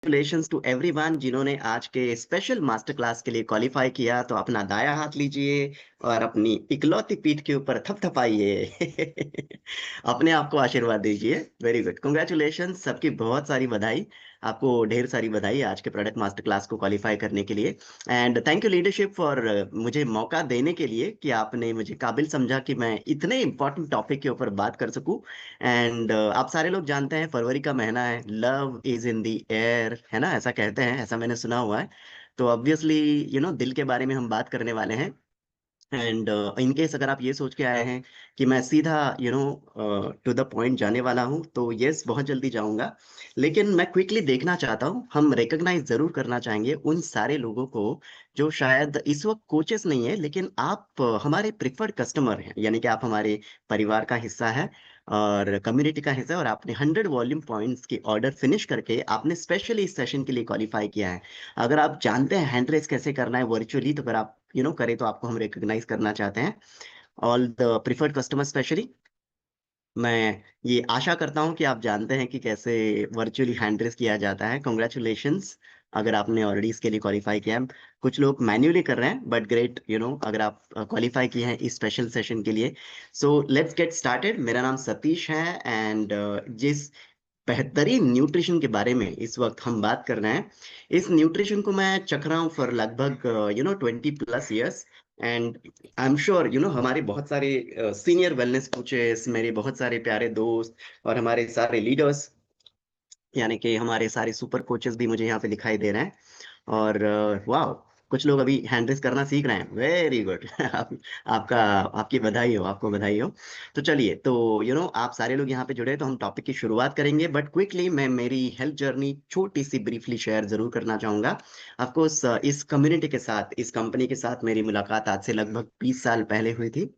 Congratulations to everyone जिन्होंने आज के स्पेशल मास्टर क्लास के लिए क्वालिफाई किया। तो अपना दाया हाथ लीजिए और अपनी इकलौती पीठ के ऊपर थपथपाइए। अपने आप को आशीर्वाद दीजिए। वेरी गुड, कॉन्ग्रेचुलेशंस, सबकी बहुत सारी बधाई। आपको ढेर सारी बधाई आज के प्रोडक्ट मास्टर क्लास को क्वालिफाई करने के लिए। And thank you leadership for मुझे मौका देने के लिए कि आपने मुझे काबिल समझा कि मैं इतने इंपॉर्टेंट टॉपिक के ऊपर बात कर सकूं। एंड आप सारे लोग जानते हैं फरवरी का महीना है, love is in the air, है ना, ऐसा कहते हैं, ऐसा मैंने सुना हुआ है। तो ऑब्वियसली दिल के बारे में हम बात करने वाले हैं। एंड इन केस अगर आप ये सोच के आए हैं कि मैं सीधा टू द पॉइंट जाने वाला हूँ, तो यस, बहुत जल्दी जाऊंगा। लेकिन मैं क्विकली देखना चाहता हूँ, हम रिकॉग्नाइज जरूर करना चाहेंगे उन सारे लोगों को जो शायद इस वक्त कोचेस नहीं है, लेकिन आप हमारे प्रिफर्ड कस्टमर हैं, यानी कि आप हमारे परिवार का हिस्सा है और कम्युनिटी का हिस्सा है, और आपने 100 वॉल्यूम पॉइंट्स की ऑर्डर फिनिश करके आपने स्पेशली इस सेशन के लिए क्वालिफाई किया है। अगर आप जानते हैं हैंड रेस कैसे करना है वर्चुअली, तो अगर आप करें तो आपको हम रिकॉग्नाइज करना चाहते हैं। All the preferred customer specially, मैं ये आशा करता हूं कि आप जानते हैं कि कैसे वर्चुअली हैंड रेस किया जाता है। कॉन्ग्रेचुलेशंस अगर आपने ऑलरेडी इसके लिए क्वालिफाई किया है। कुछ लोग मैन्युअली कर रहे हैं, बट ग्रेट, अगर आप क्वालिफाई किए हैं इस स्पेशल सेशन के लिए। So let's get started. मेरा नाम सतीश है एंड जिस बेहतरीन न्यूट्रिशन के बारे में इस वक्त हम बात कर रहे हैं, इस न्यूट्रिशन को मैं चख रहा हूँ फॉर लगभग 20+ years. And I am sure हमारे बहुत सारे सीनियर वेलनेस कोचेस, मेरे बहुत सारे प्यारे दोस्त और हमारे सारे लीडर्स, यानी कि हमारे सारे सुपर कोचेस भी मुझे यहाँ पे दिखाई दे रहे हैं। और वाह, कुछ लोग अभी हैंड रेस करना सीख रहे हैं, वेरी गुड। आपका आपकी बधाई हो, आपको बधाई हो। तो चलिए, तो आप सारे लोग यहाँ पे जुड़े, तो हम टॉपिक की शुरुआत करेंगे, बट क्विकली मैं मेरी हेल्थ जर्नी छोटी सी ब्रीफली शेयर जरूर करना चाहूंगा। ऑफकोर्स इस कम्युनिटी के साथ, इस कंपनी के साथ मेरी मुलाकात आज से लगभग 20 साल पहले हुई थी।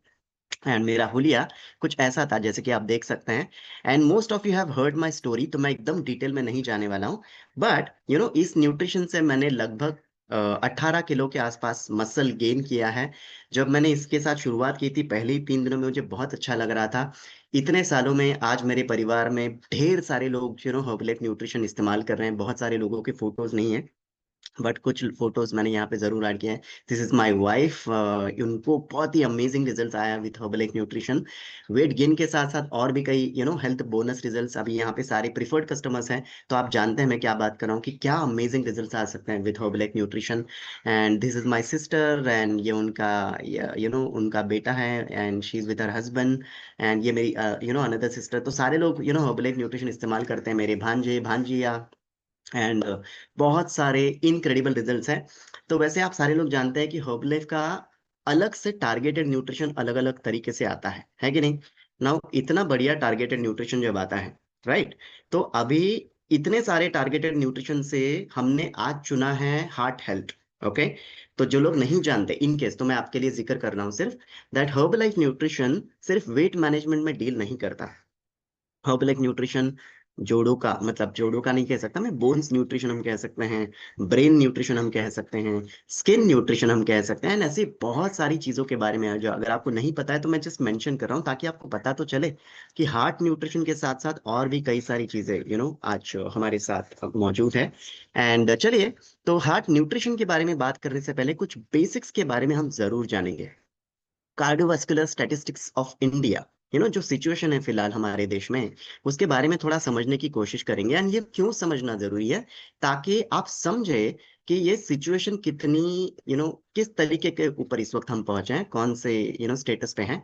एंड मेरा हुलिया कुछ ऐसा था जैसे कि आप देख सकते हैं। And most of you have heard my story, तो मैं एकदम डिटेल में नहीं जाने वाला हूँ। बट इस न्यूट्रिशन से मैंने लगभग 18 किलो के आसपास मसल गेन किया है। जब मैंने इसके साथ शुरुआत की थी, पहले ही 3 दिनों में मुझे बहुत अच्छा लग रहा था। इतने सालों में आज मेरे परिवार में ढेर सारे लोग हर्बलेट न्यूट्रिशन इस्तेमाल कर रहे हैं। बहुत सारे लोगों के फोटोज नहीं है, बट कुछ फोटोज मैंने यहाँ पे जरूर ऐड किया है। This is my wife. उनको बहुत ही अमेजिंग रिजल्ट्स आया with herbal nutrition. Weight gain के साथ साथ और भी कई हेल्थ बोनस रिजल्ट्स अभी यहाँ पे सारे प्रिफर्ड कस्टमर्स हैं। तो आप जानते हैं मैं क्या बात कर रहा हूँ कि क्या अमेजिंग रिजल्ट्स आ सकते हैं with herbal nutrition. And this is my sister, and ये उनका उनका बेटा है, and she is with her husband. And ये मेरी अनदर सिस्टर। तो सारे लोग हर्बल न्यूट्रिशन इस्तेमाल करते हैं, मेरे भांजे भांजिया। एंड बहुत सारे इनक्रेडिबल रिजल्ट्स हैं। तो वैसे आप सारे लोग जानते हैं कि हर्बलाइफ का अलग से टारगेटेड न्यूट्रिशन अलग अलग तरीके से आता है कि नहीं। नाउ इतना बढ़िया टारगेटेड न्यूट्रिशन जब आता है, राइट, तो अभी इतने सारे टारगेटेड न्यूट्रिशन से हमने आज चुना है हार्ट हेल्थ। ओके, तो जो लोग नहीं जानते, इन केस, तो मैं आपके लिए जिक्र कर रहा हूँ सिर्फ, दैट हर्बलाइफ न्यूट्रिशन सिर्फ वेट मैनेजमेंट में डील नहीं करता। हर्बल न्यूट्रिशन जोड़ों का, मतलब जोड़ों का नहीं कह सकता मैं, बोन्स न्यूट्रिशन हम कह सकते हैं, ब्रेन न्यूट्रिशन हम कह सकते हैं, स्किन न्यूट्रिशन हम कह सकते हैं। And ऐसी बहुत सारी चीजों के बारे में है जो अगर आपको नहीं पता है तो मैं जस्ट मेंशन कर रहा हूँ ताकि आपको पता तो चले कि हार्ट न्यूट्रिशन के साथ साथ और भी कई सारी चीजें आज हमारे साथ मौजूद है। एंड चलिए, तो हार्ट न्यूट्रिशन के बारे में बात करने से पहले कुछ बेसिक्स के बारे में हम जरूर जानेंगे। कार्डियोवास्कुलर स्टैटिस्टिक्स ऑफ इंडिया, जो सिचुएशन है फिलहाल हमारे देश में, उसके बारे में थोड़ा समझने की कोशिश करेंगे। एंड ये क्यों समझना जरूरी है, ताकि आप समझे कि ये सिचुएशन कितनी किस तरीके के ऊपर इस वक्त हम पहुंचे हैं, कौन से स्टेटस पे हैं।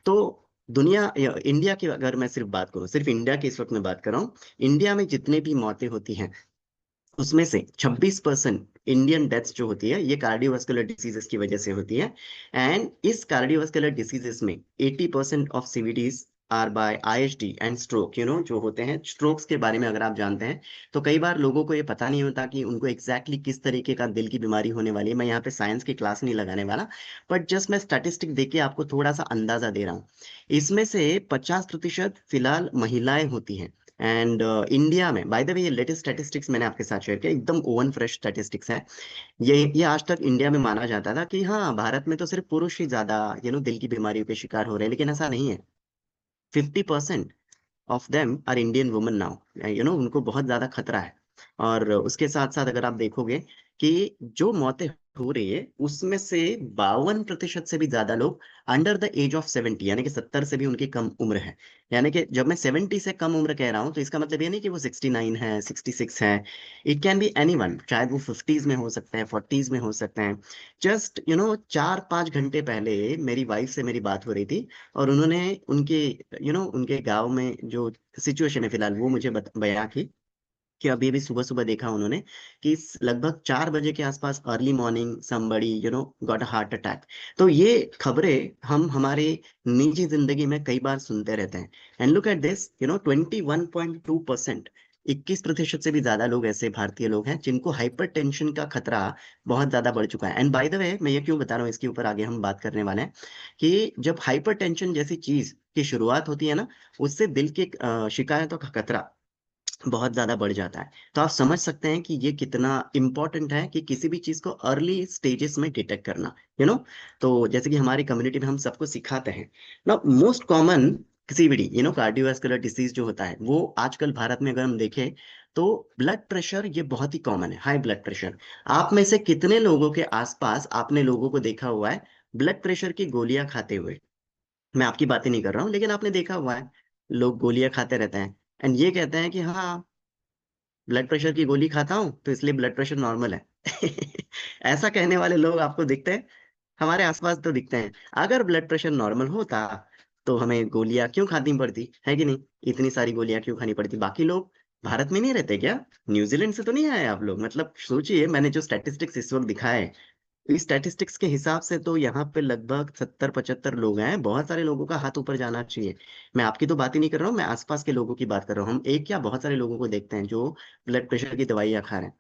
तो दुनिया इंडिया की अगर मैं सिर्फ बात करूं, सिर्फ इंडिया की इस वक्त मैं बात कर रहा हूँ, इंडिया में जितने भी मौतें होती हैं उसमें से 26% इंडियन डेथ्स जो होती है ये कार्डियोवास्कुलर डिसीजेस की वजह से होती है। एंड इस कार्डियोवास्कुलर डिसीजेस में 80% of CVDs are by ISD and stroke. जो होते हैं स्ट्रोक्स के बारे में अगर आप जानते हैं, तो कई बार लोगों को ये पता नहीं होता कि उनको एग्जैक्टली किस तरीके का दिल की बीमारी होने वाली है। मैं यहाँ पे साइंस की क्लास नहीं लगाने वाला, बट जस्ट मैं स्टैटिस्टिक देके आपको थोड़ा सा अंदाजा दे रहा हूँ। इसमें से 50% फिलहाल महिलाएं होती हैं। एंड इंडिया में, बाय द वे, ये लेटेस्ट स्टैटिस्टिक्स मैंने आपके साथ शेयर किया, एकदम ओवन फ्रेश स्टैटिस्टिक्स है। ये आज तक इंडिया में माना जाता था कि हाँ, भारत में तो सिर्फ पुरुष ही ज्यादा दिल की बीमारियों के शिकार हो रहे हैं, लेकिन ऐसा नहीं है। 50% of them are Indian women now. उनको बहुत ज्यादा खतरा है। और उसके साथ साथ अगर आप देखोगे कि जो मौतें हो रही है उसमें से 52% से भी ज्यादा लोग अंडर द एज ऑफ 70, यानी कि 70 से भी उनकी कम उम्र है। यानी कि जब मैं 70 से कम उम्र कह रहा हूँ तो इसका मतलब ये नहीं कि वो 69 है, 66 है। It can be any one, शायद वो 50s में हो सकते हैं, 40s में हो सकते हैं। जस्ट 4-5 घंटे पहले मेरी वाइफ से मेरी बात हो रही थी, और उन्होंने उनके उनके गांव में जो सिचुएशन है फिलहाल वो मुझे बयां की, कि अभी अभी सुबह सुबह देखा उन्होंने कि लगभग 4 बजे के आसपास early morning somebody got a heart attack. तो ये खबरें हम हमारे निजी जिंदगी में कई बार सुनते रहते हैं। एंड लुक एट दिस, 21.2%, 21% से भी ज्यादा लोग ऐसे भारतीय लोग हैं जिनको हाइपरटेंशन का खतरा बहुत ज्यादा बढ़ चुका है। एंड बाय द वे, मैं ये क्यों बता रहा हूँ, इसके ऊपर आगे हम बात करने वाले हैं कि जब हाइपरटेंशन जैसी चीज की शुरुआत होती है ना, उससे दिल की शिकायतों का खतरा बहुत ज्यादा बढ़ जाता है। तो आप समझ सकते हैं कि ये कितना इंपॉर्टेंट है कि किसी भी चीज को अर्ली स्टेजेस में डिटेक्ट करना। यू नो तो जैसे कि हमारी कम्युनिटी में हम सबको सिखाते हैं ना, most common CVD, cardiovascular disease जो होता है वो आजकल भारत में अगर हम देखें तो ब्लड प्रेशर ये बहुत ही कॉमन है, हाई ब्लड प्रेशर। आप में से कितने लोगों के आसपास आपने लोगों को देखा हुआ है ब्लड प्रेशर की गोलियां खाते हुए? मैं आपकी बातें नहीं कर रहा हूँ, लेकिन आपने देखा हुआ है लोग गोलियां खाते रहते हैं एंड ये कहते हैं कि हाँ, ब्लड प्रेशर की गोली खाता हूं तो इसलिए ब्लड प्रेशर नॉर्मल है। ऐसा कहने वाले लोग आपको दिखते हैं? हमारे आसपास तो दिखते हैं। अगर ब्लड प्रेशर नॉर्मल होता तो हमें गोलियां क्यों खानी पड़ती है कि नहीं? इतनी सारी गोलियां क्यों खानी पड़ती? बाकी लोग भारत में नहीं रहते क्या? न्यूजीलैंड से तो नहीं आए आप लोग? मतलब सोचिए, मैंने जो स्टैटिस्टिक्स इस वक्त दिखाए, इस स्टैटिस्टिक्स के हिसाब से तो यहाँ पे लगभग 70-75 लोग हैं। बहुत सारे लोगों का हाथ ऊपर जाना चाहिए। मैं आपकी तो बात ही नहीं कर रहा हूँ, मैं आसपास के लोगों की बात कर रहा हूँ। हम एक क्या बहुत सारे लोगों को देखते हैं जो ब्लड प्रेशर की दवाइयाँ खा रहे हैं।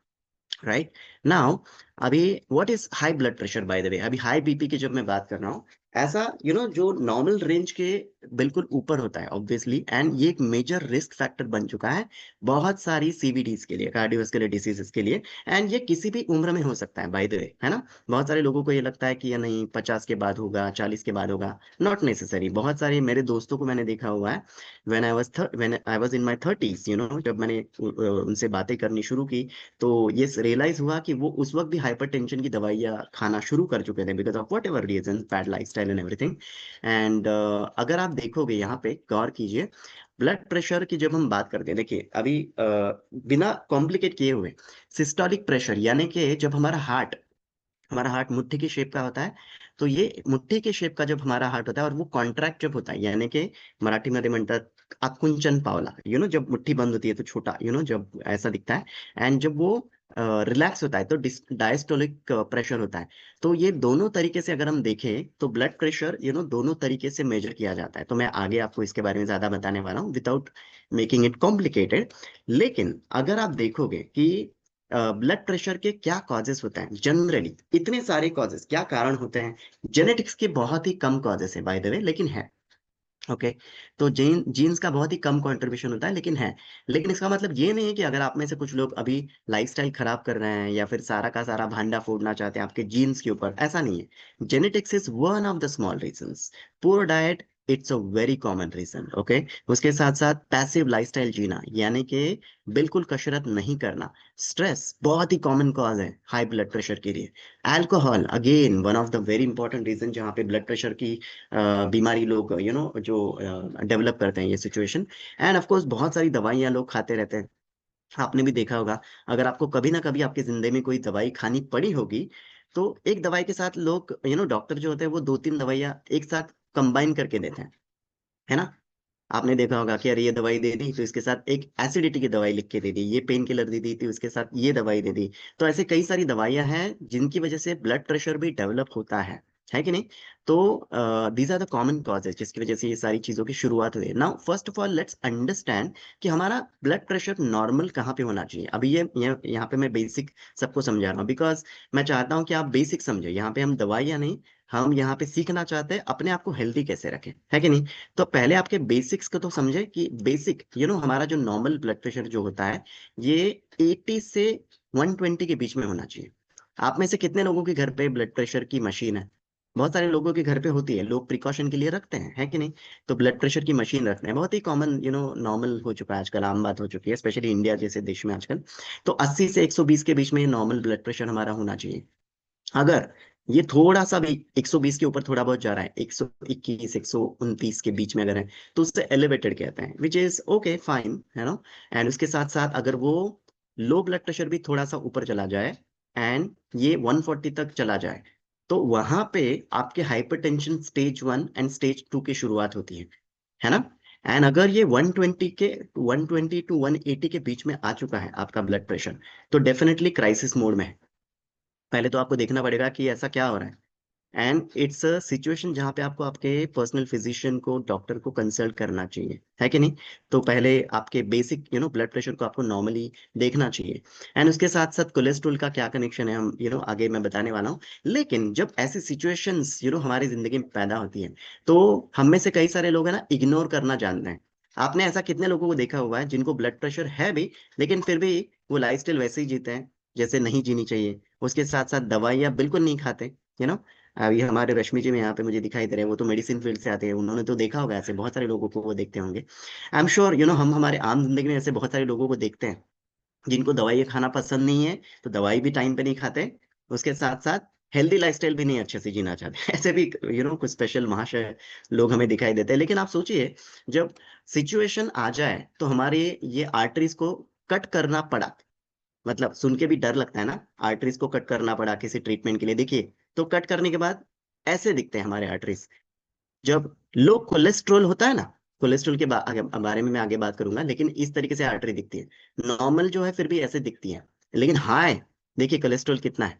राइट नाउ, अभी what is high blood pressure by the way? अभी हाई बीपी की जब मैं बात कर रहा हूँ, ऐसा जो नॉर्मल रेंज के बिल्कुल ऊपर होता है ऑब्वियसली, एंड ये एक मेजर रिस्क फैक्टर बन चुका है बहुत सारी सीवीडीज के लिए, कार्डियोवास्कुलर डिसीजेस के लिए। एंड ये किसी भी उम्र में हो सकता है बाय द वे, है ना? बहुत सारे लोगों को ये लगता है कि या नहीं 50 के बाद होगा, 40 के बाद होगा। Not necessary. बहुत सारे मेरे दोस्तों को मैंने देखा हुआ है, when I was in my 30s, जब मैंने उनसे बातें करनी शुरू की, तो ये रियलाइज हुआ कि वो उस वक्त भी हाइपरटेंशन की दवाइयाँ खाना शुरू कर चुके थे because of whatever reason, bad lifestyle and everything. And अगर आप देखोगे यहाँ पे गौर कीजिए, ब्लड प्रेशर की जब हम बात करते हैं, देखिए अभी बिना कॉम्प्लिकेट किए हुए, सिस्टोलिक प्रेशर यानी कि जब हमारा हार्ट मुट्ठी की शेप का होता है, तो ये मुट्ठी के शेप का जब हमारा हार्ट होता है और वो कॉन्ट्रैक्ट जब होता है, यानी कि मराठीमध्ये म्हणतात आकुंचन पावला, जब मुट्ठी बंद होती है तो छोटा, जब ऐसा दिखता है। एंड जब वो रिलैक्स होता है तो डायस्टोलिक प्रेशर होता है। तो ये दोनों तरीके से अगर हम देखें तो ब्लड प्रेशर दोनों तरीके से मेजर किया जाता है। तो मैं आगे आपको इसके बारे में ज्यादा बताने वाला हूँ विदाउट मेकिंग इट कॉम्प्लिकेटेड। लेकिन अगर आप देखोगे कि ब्लड प्रेशर के क्या कॉजेस होते हैं जनरली, इतने सारे कॉजेस, क्या कारण होते हैं? जेनेटिक्स के बहुत ही कम कॉजेस है बाय द वे, लेकिन है। ओके, तो जीन्स का बहुत ही कम कंट्रीब्यूशन होता है, लेकिन है। लेकिन इसका मतलब ये नहीं है कि अगर आप में से कुछ लोग अभी लाइफस्टाइल खराब कर रहे हैं या फिर सारा का सारा भांडा फोड़ना चाहते हैं आपके जीन्स के ऊपर, ऐसा नहीं है। Genetics is one of the small reasons. Poor diet, it's a very common reason. Okay, उसके साथ साथ पैसिव लाइफस्टाइल जीना, यानी कि बिल्कुल कसरत नहीं करना, स्ट्रेस बहुत ही कॉमन कॉज है हाई ब्लड प्रेशर के लिए। Alcohol again one of the very important reason जहाँ पे ब्लड प्रेशर की बीमारी लोग जो डेवलप करते हैं ये सिचुएशन। एंड ऑफ कोर्स बहुत सारी दवाइयाँ लोग खाते रहते हैं। आपने भी देखा होगा, अगर आपको कभी ना कभी आपकी जिंदगी में कोई दवाई खानी पड़ी होगी, तो एक दवाई के साथ लोग डॉक्टर जो होते हैं वो 2-3 दवाइयाँ एक साथ कंबाइन करके देते हैं, है ना? आपने देखा होगा कि अरे ये दवाई दे दी तो इसके साथ एक एसिडिटी की दवाई लिख के दे दी, ये पेन किलर दे दी थी उसके साथ ये दवाई दे दी। तो ऐसे कई सारी दवाइयां हैं जिनकी वजह से ब्लड प्रेशर भी डेवलप होता है कि नहीं? तो these are the common causes जिसकी वजह से ये सारी चीजों की शुरुआत हुई है। Now first of all let's understand कि हमारा ब्लड प्रेशर नॉर्मल कहाँ पे होना चाहिए। अभी ये यहाँ पे मैं बेसिक सबको समझा रहा हूँ बिकॉज मैं चाहता हूँ कि आप बेसिक समझे। यहाँ पे हम दवाइयाँ नहीं, हम यहाँ पे सीखना चाहते हैं अपने आप को हेल्दी कैसे रखें, है कि नहीं? तो पहले आपके बेसिक्स को तो समझे कि बेसिक हमारा जो नॉर्मल ब्लड प्रेशर जो होता है ये 80 से 120 के बीच में होना चाहिए। आप में से कितने लोगों के घर पे ब्लड प्रेशर की मशीन है? बहुत सारे लोगों के घर पे होती है, लोग प्रिकॉशन के लिए रखते हैं, है कि नहीं? तो ब्लड प्रेशर की मशीन रखते हैं, बहुत ही कॉमन नॉर्मल हो चुका है आजकल, आम बात हो चुकी है, स्पेशली इंडिया जैसे देश में आजकल। तो 80 से 120 के बीच में नॉर्मल ब्लड प्रेशर हमारा होना चाहिए। अगर ये थोड़ा सा भी 120 के ऊपर थोड़ा बहुत जा रहा है, 121 129 के बीच में अगर है, तो उससे एलिवेटेड कहते हैं, विच इज ओके फाइन, है ना? एंड उसके साथ साथ अगर वो लो ब्लड प्रेशर भी थोड़ा सा ऊपर चला जाए एंड ये 140 तक चला जाए, तो वहां पे आपके हाइपरटेंशन स्टेज 1 एंड स्टेज 2 की शुरुआत होती है ना? एंड अगर ये 120 टू 180 के बीच में आ चुका है आपका ब्लड प्रेशर, तो डेफिनेटली क्राइसिस मोड में है। पहले तो आपको देखना पड़ेगा कि ऐसा क्या हो रहा है, एंड इट्स अ सिचुएशन जहाँ पे आपको आपके पर्सनल फिजिशियन को, डॉक्टर को कंसल्ट करना चाहिए, है कि नहीं? तो पहले आपके बेसिक ब्लड प्रेशर को आपको नॉर्मली देखना चाहिए। एंड उसके साथ साथ कोलेस्ट्रॉल का क्या कनेक्शन है, हम आगे मैं बताने वाला हूँ। लेकिन जब ऐसी सिचुएशंस हमारी जिंदगी में पैदा होती है, तो हम में से कई सारे लोग है ना, इग्नोर करना जानते हैं। आपने ऐसा कितने लोगों को देखा हुआ है जिनको ब्लड प्रेशर है भी, लेकिन फिर भी वो लाइफस्टाइल वैसे ही जीते हैं जैसे नहीं जीनी चाहिए। उसके साथ साथ दवाइयाँ बिल्कुल नहीं खाते, यू नो। अभी हमारे रश्मि जी में यहाँ पे मुझे दिखाई दे रहे हैं, वो तो मेडिसिन फील्ड से आते हैं, उन्होंने तो देखा होगा, ऐसे बहुत सारे लोगों को वो देखते होंगे। आई एम श्योर हम हमारे आम जिंदगी में ऐसे बहुत सारे लोगों को देखते हैं जिनको दवाइयाँ खाना पसंद नहीं है, तो दवाई भी टाइम पे नहीं खाते। उसके साथ साथ हेल्दी लाइफस्टाइल भी नहीं अच्छे से जीना चाहते ऐसे भी कुछ स्पेशल महाशय लोग हमें दिखाई देते हैं। लेकिन आप सोचिए, जब सिचुएशन आ जाए तो हमारे ये आर्टरीज को कट करना पड़ा, मतलब सुन के भी डर लगता है ना, आर्टरीज को कट करना पड़ा किसी ट्रीटमेंट के लिए। देखिए, तो कट करने के बाद ऐसे दिखते हैं हमारे आर्टरीज। जब लो कोलेस्ट्रॉल होता है ना, कोलेस्ट्रॉल के बारे में मैं आगे बात करूंगा, लेकिन इस तरीके से आर्टरी दिखती है। नॉर्मल जो है फिर भी ऐसे दिखती है, लेकिन हाई, देखिए कोलेस्ट्रॉल कितना है।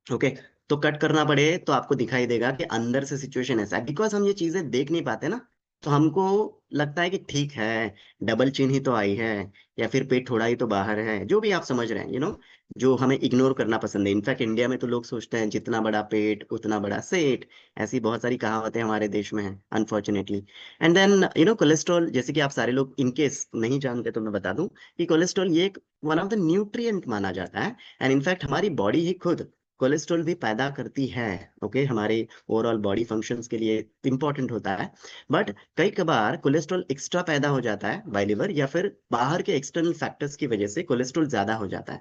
ओके, तो कट करना पड़े तो आपको दिखाई देगा कि अंदर से सिचुएशन ऐसा है, बिकॉज हम ये चीजें देख नहीं पाते ना। तो हमको लगता है कि ठीक है, डबल चिन ही तो आई है, या फिर पेट थोड़ा ही तो बाहर है, जो भी आप समझ रहे हैं, जो हमें इग्नोर करना पसंद है। इनफैक्ट इंडिया में तो लोग सोचते हैं जितना बड़ा पेट उतना बड़ा सेठ, ऐसी बहुत सारी कहावतें हमारे देश में हैं अनफॉर्चुनेटली। एंड देन कोलेस्ट्रॉल, जैसे कि आप सारे लोग इनकेस नहीं जानते तो मैं बता दूं कि कोलेस्ट्रॉल ये एक वन ऑफ द न्यूट्रिएंट माना जाता है। एंड इनफैक्ट हमारी बॉडी ही खुद कोलेस्ट्रॉल भी पैदा करती है। ओके, हमारे ओवरऑल बॉडी फंक्शंस के लिए इंपॉर्टेंट होता है। बट कई कबार कोलेस्ट्रॉल एक्स्ट्रा पैदा हो जाता है बाय लिवर, या फिर बाहर के एक्सटर्नल फैक्टर्स की वजह से कोलेस्ट्रॉल ज्यादा हो जाता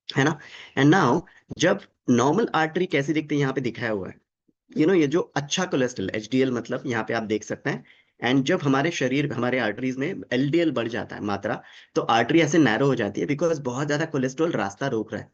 है ना? एंड नाउ, जब नॉर्मल आर्टरी कैसी दिखती है, यहाँ पे दिखाया हुआ है, ये जो अच्छा कोलेस्ट्रॉल एचडीएल, मतलब यहाँ पे आप देख सकते हैं। एंड जब हमारे शरीर, हमारे आर्टरीज में एलडीएल बढ़ जाता है मात्रा, तो आर्टरी ऐसे नैरो हो जाती है, बिकॉज बहुत ज्यादा कोलेस्ट्रॉल रास्ता रोक रहा है।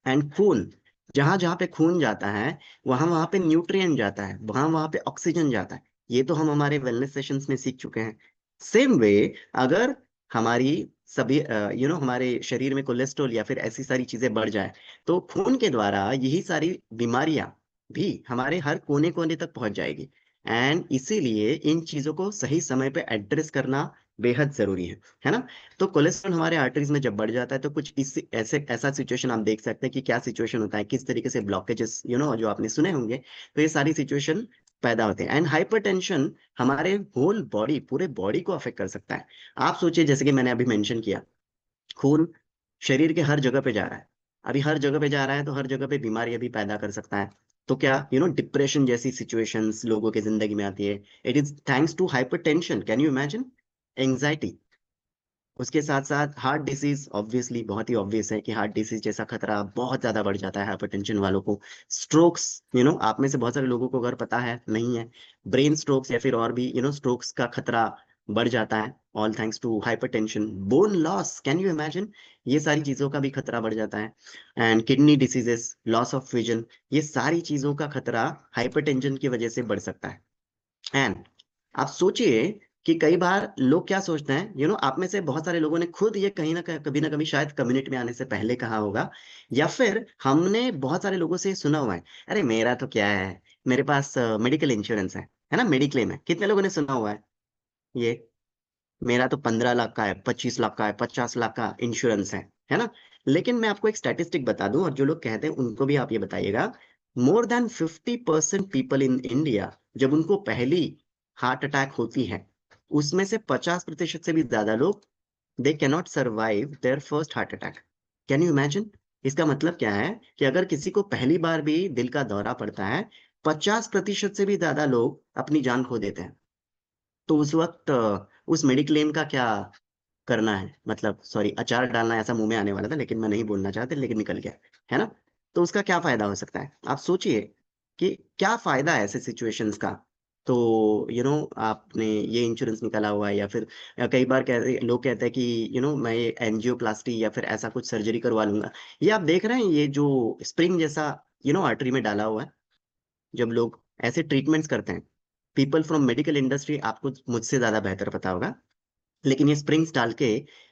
एंड खून, जहां जहां पे खून जाता है, वहां वहां पे न्यूट्रिएंट जाता है, वहां वहां पे ऑक्सीजन जाता है। ये तो हम हमारे वेलनेस सेशंस में सीख चुके हैं। सेम वे, अगर हमारी सभी हमारे शरीर में कोलेस्ट्रॉल या फिर ऐसी सारी चीजें बढ़ जाए, तो खून के द्वारा यही सारी बीमारियां भी हमारे हर कोने कोने तक पहुंच जाएगी। एंड इसीलिए इन चीजों को सही समय पे एड्रेस करना बेहद जरूरी है ना? तो कोलेस्ट्रॉल हमारे आर्टरीज में जब बढ़ जाता है, तो कुछ इस ऐसे ऐसा सिचुएशन आप देख सकते हैं कि क्या सिचुएशन होता है, किस तरीके से ब्लॉकेजेस जो आपने सुने होंगे। तो ये सारी सिचुएशन पैदा होते हैं। एंड हाइपरटेंशन हमारे होल बॉडी, पूरे बॉडी को अफेक्ट कर सकता है। आप सोचिए, जैसे कि मैंने अभी मेंशन किया, खून शरीर के हर जगह पे जा रहा है। अभी हर जगह पे जा रहा है, तो हर जगह पे बीमारियां भी पैदा कर सकता है। तो क्या डिप्रेशन जैसी सिचुएशंस लोगों की जिंदगी में आती है, it is thanks to hypertension, can you imagine? Anxiety. उसके साथ साथ हार्ट डिसीज, ऑब्वियसली बहुत ही ऑब्वियस है कि हार्ट डिसीज जैसा खतरा बहुत ज्यादा बढ़ जाता है हाइपरटेंशन वालों को। स्ट्रोक्स, आप में से बहुत सारे लोगों को अगर पता है नहीं है, ब्रेन स्ट्रोक्स या फिर और भी स्ट्रोक्स का खतरा बढ़ जाता है, all thanks to hypertension. Bone loss, can you imagine? ये सारी चीजों का भी खतरा बढ़ जाता है। And kidney diseases, loss of vision, ये सारी चीजों का खतरा हाइपरटेंशन की वजह से बढ़ सकता है। एंड आप सोचिए कि कई बार लोग क्या सोचते हैं, आप में से बहुत सारे लोगों ने खुद ये कहीं कभी ना कभी शायद कम्युनिटी में आने से पहले कहा होगा, या फिर हमने बहुत सारे लोगों से सुना हुआ है, अरे मेरा तो क्या है, मेरे पास मेडिकल इंश्योरेंस है ना, मेडिक्लेम है। कितने लोगों ने सुना हुआ है ये? मेरा तो 15 लाख का है, 25 लाख का है, 50 लाख का इंश्योरेंस है ना? लेकिन मैं आपको एक स्टैटिस्टिक बता दूं, और जो लोग कहते हैं उनको भी आप ये बताइएगा, more than 50% people in India, जब उनको पहली हार्ट अटैक होती है, उसमें से 50% से भी ज्यादा लोग, they cannot survive their first heart attack. Can you imagine? इसका मतलब क्या है कि अगर किसी को पहली बार भी दिल का दौरा पड़ता है, 50% से भी ज्यादा लोग अपनी जान खो देते हैं। तो उस वक्त उस मेडिक्लेम का क्या करना है, मतलब सॉरी, अचार डालना ऐसा मुंह में आने वाला था लेकिन मैं नहीं बोलना चाहता, लेकिन निकल गया, है ना। तो उसका क्या फायदा हो सकता है, आप सोचिए कि क्या फायदा है ऐसे सिचुएशंस का। तो आपने ये इंश्योरेंस निकाला हुआ है, या फिर कई बार लोग कहते हैं कि मैं ये एंजियोप्लास्टी या फिर ऐसा कुछ सर्जरी करवा लूंगा। ये आप देख रहे हैं, ये जो स्प्रिंग जैसा आर्टरी में डाला हुआ है, जब लोग ऐसे ट्रीटमेंट्स करते हैं, पीपल फ्रॉम मेडिकल इंडस्ट्री, आपको मुझसे ज्यादा बेहतर पता होगा, लेकिन ये स्प्रिंग्स डाल के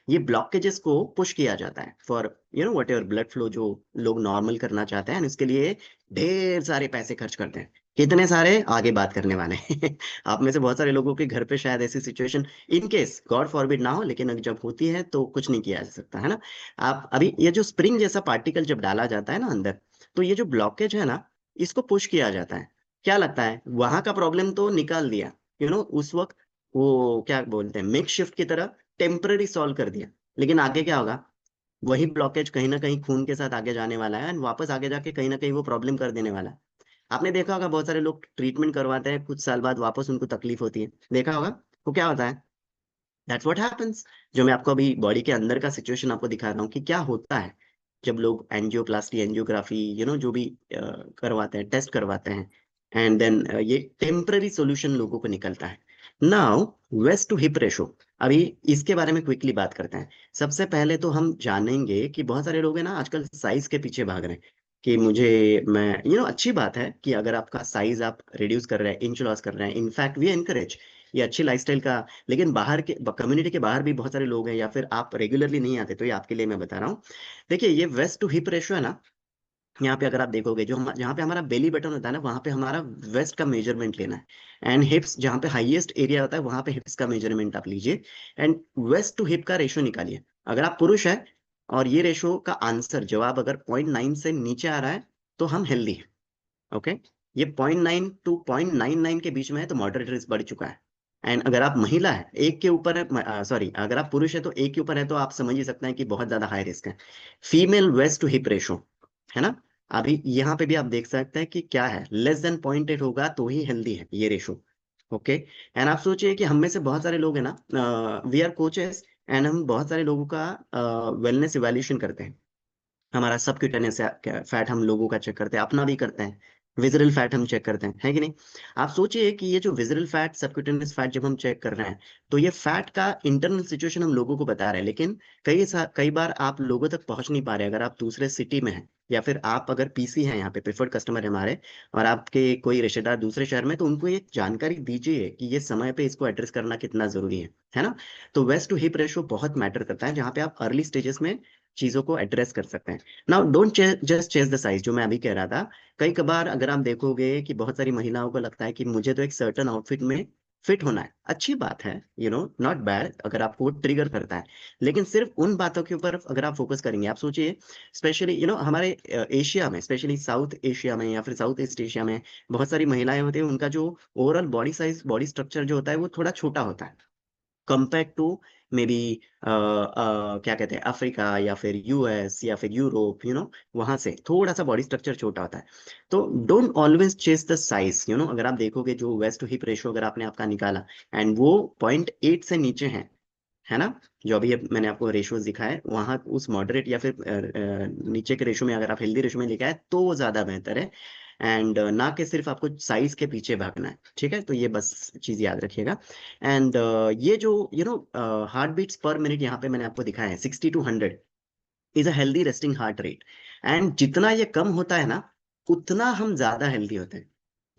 ये ब्लॉकेजेस को पुश किया जाता है for what ever blood flow जो लोग नॉर्मल करना चाहते हैं, इसके लिए ढेर सारे पैसे खर्च करते हैं। कितने सारे, आगे बात करने वाले हैं। आप में से बहुत सारे लोगों के घर पे शायद ऐसी situation, in case God forbid ना हो, लेकिन अगर जब होती है तो कुछ नहीं किया जा सकता, है ना। आप अभी ये जो स्प्रिंग जैसा पार्टिकल जब डाला जाता है ना अंदर, तो ये जो ब्लॉकेज है ना, इसको पुश किया जाता है। क्या लगता है, वहां का प्रॉब्लम तो निकाल दिया, उस वक्त वो क्या बोलते हैं, मेक शिफ्ट की तरह टेम्पररी सॉल्व कर दिया। लेकिन आगे क्या होगा, वही ब्लॉकेज कहीं ना कहीं खून के साथ आगे जाने वाला है, एंड वापस आगे जाके कहीं ना कहीं वो प्रॉब्लम कर देने वाला है। आपने देखा होगा, बहुत सारे लोग ट्रीटमेंट करवाते हैं, कुछ साल बाद वापस उनको तकलीफ होती है, देखा होगा। वो क्या होता है, दैट्स व्हाट हैपेंस। जो मैं आपको अभी बॉडी के अंदर का सिचुएशन आपको दिखा रहा हूँ कि क्या होता है जब लोग एंजियोप्लास्टी, एंजियोग्राफी, जो भी करवाते हैं, टेस्ट करवाते हैं, एंड देन ये टेम्पररी सॉल्यूशन लोगों को निकलता है। Now, waist to hip ratio, अभी इसके बारे में क्विकली बात करते हैं। सबसे पहले तो हम जानेंगे कि बहुत सारे लोग हैं ना आजकल साइज के पीछे भाग रहे हैं, कि मुझे मैं अच्छी बात है कि अगर आपका साइज आप रिड्यूस कर रहे हैं, इंच लॉस कर रहे हैं, इनफैक्ट वी एनकरेज ये अच्छी लाइफस्टाइल का। लेकिन बाहर के कम्युनिटी के बाहर भी बहुत सारे लोग हैं, या फिर आप रेगुलरली नहीं आते, तो ये आपके लिए मैं बता रहा हूँ। देखिए, ये वेस्ट टू हिप रेशो है ना, यहाँ पे अगर आप देखोगे, जो हम जहाँ पे हमारा बेली बटन होता है ना, वहाँ पे हमारा वेस्ट का मेजरमेंट लेना है, एंड हिप्स जहाँ पे हाईएस्ट एरिया होता है, वहाँ पे हिप्स का मेजरमेंट आप लीजिए, एंड वेस्ट टू हिप का रेशो निकालिए। अगर आप पुरुष है और ये रेशो का आंसर जवाब अगर 0.9 से नीचे आ रहा है, तो हम हेल्दी हैं। ओके, ये 0.9 टू 0.99 के बीच में है तो मॉडरेट रिस्क बढ़ चुका है। एंड अगर आप महिला है, एक के ऊपर है, सॉरी, अगर आप पुरुष है तो एक के ऊपर है, तो आप समझ ही सकते हैं कि बहुत ज्यादा हाई रिस्क है। Female waist to hip ratio, है ना। अभी यहाँ पे भी आप देख सकते हैं कि क्या है, लेस देन 0.8 होगा तो ही हेल्दी है ये रेशो। ओके, एंड आप सोचिए कि हम में से बहुत सारे लोग हैं ना, वी आर कोचेस, एंड हम बहुत सारे लोगों का वेलनेस इवैल्यूएशन करते हैं। हमारा सबक्यूटेनियस फैट हम लोगों का चेक करते हैं, अपना भी करते हैं। विजरल फैट हम चेक करते हैं, है कि नहीं। आप सोचिए कि ये जो विजरल फैट, सबक्यूटेनियस फैट जब हम चेक कर रहे हैं, तो ये फैट का इंटरनल सिचुएशन हम लोगों को बता रहे हैं, लेकिन कई बार आप लोगों तक पहुंच नहीं पा रहे। अगर आप दूसरे सिटी में हैं, या फिर आप अगर पीसी हैं, यहाँ पे प्रेफर्ड कस्टमर है हमारे, और आपके कोई रिश्तेदार दूसरे शहर में, तो उनको ये जानकारी दीजिए कि ये समय पे इसको एड्रेस करना कितना जरूरी है ना। तो वेस्ट टू हिप रेशो बहुत मैटर करता है, जहाँ पे आप अर्ली स्टेजेस में चीजों को एड्रेस कर सकते हैं। Now don't just chase the size, जो मैं अभी कह रहा था। कई कबार अगर आप देखोगे कि बहुत सारी महिलाओं को लगता है कि मुझे तो एक सर्टन आउटफिट में फिट होना है, अच्छी बात है, नॉट बैड अगर आपको ट्रिगर करता है। लेकिन सिर्फ उन बातों के ऊपर अगर आप फोकस करेंगे, आप सोचिए, स्पेशली हमारे एशिया में, स्पेशली साउथ एशिया में या फिर साउथ ईस्ट एशिया में, बहुत सारी महिलाएं होती हैं, उनका जो overall body size, body structure जो होता है, वो थोड़ा छोटा होता है, कंपेयर टू मे बी क्या कहते हैं, अफ्रीका या फिर यूएस या फिर यूरोप, वहां से थोड़ा सा बॉडी स्ट्रक्चर छोटा होता है। तो don't always chase the size. अगर आप देखोगे जो वेस्ट टू हिप रेशो अगर आपने आपका निकाला, एंड वो 0.8 से नीचे है ना, जो अभी मैंने आपको रेशियोज दिखाए, वहां उस मॉडरेट या फिर नीचे के रेशो में अगर आप हेल्दी रेशो में लेके आए तो वो ज्यादा बेहतर है। एंड ना कि सिर्फ आपको साइज के पीछे भागना है, ठीक है। तो ये बस चीज याद रखिएगा। एंड ये जो हार्ट बीट्स पर मिनट यहाँ पे मैंने आपको दिखाया है, 60 to 100 is a healthy resting heart rate. And जितना ये कम होता है ना, उतना हम ज्यादा हेल्दी होते हैं।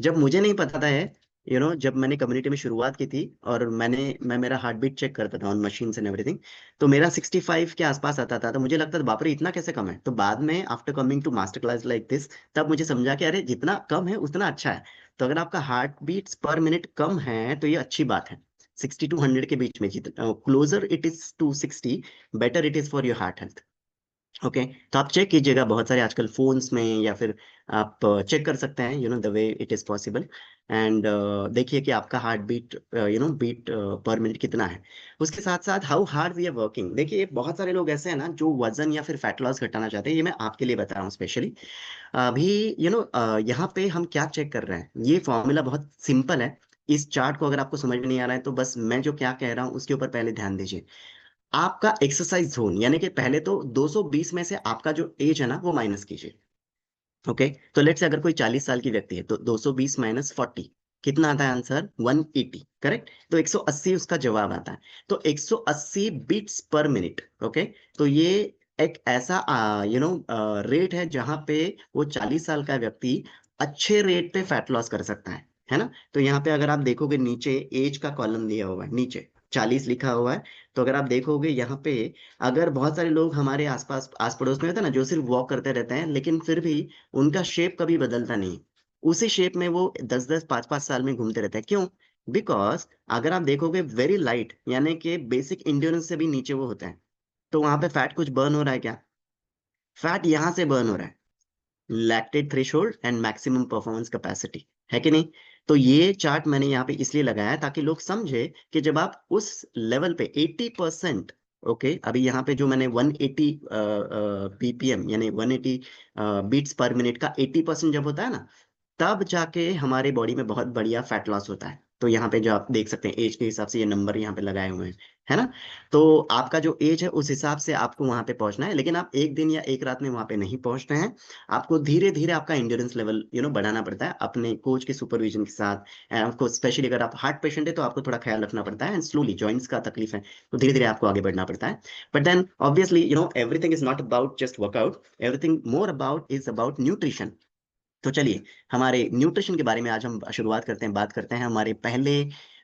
जब मुझे नहीं पता था है, जब मैंने कम्युनिटी में शुरुआत की थी, और मैं मेरा हार्ट बीट चेक करता था ऑन मशीन एंड एवरीथिंग, तो मेरा 65 के आसपास आता था, तो मुझे लगता था बाप रे इतना कैसे कम है। तो बाद में after coming to master class like this, तब मुझे समझा कि अरे जितना कम है उतना अच्छा है। तो अगर आपका हार्ट बीट्स पर मिनट कम है तो ये अच्छी बात है। 60 to 100 के बीच में, जितना closer it is to 60, better it is for your heart health. Okay. तो आप चेक कीजिएगा, बहुत सारे आजकल फोन्स में या फिर आप चेक कर सकते हैं, the way it is possible. And देखिए कि आपका heart beat, beat per minute कितना है। उसके साथ साथ how hard we are working. देखिए बहुत सारे लोग ऐसे हैं ना जो वजन या फिर फैट लॉस घटाना चाहते हैं, ये मैं आपके लिए बता रहा हूँ स्पेशली। अभी यहाँ पे हम क्या चेक कर रहे हैं, ये फॉर्मूला बहुत सिंपल है। इस चार्ट को अगर आपको समझ में नहीं आ रहा है तो बस मैं जो क्या कह रहा हूँ उसके ऊपर पहले ध्यान दीजिए। आपका एक्सरसाइज जोन, यानी कि पहले तो 220 में से आपका जो एज है ना वो माइनस कीजिए। ओके। तो लेट्स से अगर कोई 40 साल की व्यक्ति है तो 220 माइनस 40 कितना आता है आंसर? 180। करेक्ट। तो 180 उसका जवाब आता है। तो 180 बीट्स पर मिनट। ओके। तो ये एक ऐसा रेट है जहां पे वो 40 साल का व्यक्ति अच्छे रेट पे फैट लॉस कर सकता है ना। तो यहाँ पे अगर आप देखोगे नीचे एज का कॉलम दिया हुआ है, नीचे 40 लिखा हुआ है। तो अगर आप देखोगे यहाँ पे, अगर बहुत सारे लोग हमारे आसपास आस पड़ोस में होते हैं ना जो सिर्फ वॉक करते रहते हैं लेकिन फिर भी उनका शेप कभी बदलता नहीं, उसी शेप में वो 10-10 5-5 साल में घूमते रहते हैं। क्यों? बिकॉज अगर आप देखोगे वेरी लाइट, यानी कि बेसिक इंड्योरेंस से भी नीचे वो होते हैं। तो वहां पे फैट कुछ बर्न हो रहा है क्या? फैट यहां से बर्न हो रहा है, lactate threshold and maximum performance capacity, है कि नहीं। तो ये चार्ट मैंने यहाँ पे इसलिए लगाया है ताकि लोग समझे कि जब आप उस लेवल पे 80%, ओके, अभी यहाँ पे जो मैंने 180 बीपीएम यानी 180 बीट्स पर मिनट का 80% जब होता है ना, तब जाके हमारे बॉडी में बहुत बढ़िया फैट लॉस होता है। तो यहाँ पे जो आप देख सकते हैं एज के हिसाब से ये नंबर यहाँ पे लगाए हुए हैं, है ना। तो आपका जो एज है उस हिसाब से आपको वहां पे पहुंचना है, लेकिन आप एक दिन या एक रात में वहां पे नहीं पहुंचते हैं। आपको धीरे धीरे आपका इंड्योरेंस लेवल बढ़ाना पड़ता है अपने कोच के सुपरविजन के साथ। एंड आपको स्पेशली अगर आप हार्ट पेशेंट है तो आपको थोड़ा ख्याल रखना पड़ता है, एंड स्लोली जॉइंट्स का तकलीफ है तो धीरे धीरे आपको आगे बढ़ना पड़ता है। But then obviously everything is not about just workout, everything more about is about nutrition. तो चलिए हमारे न्यूट्रिशन के बारे में आज हम शुरुआत करते हैं, बात करते हैं हमारे पहले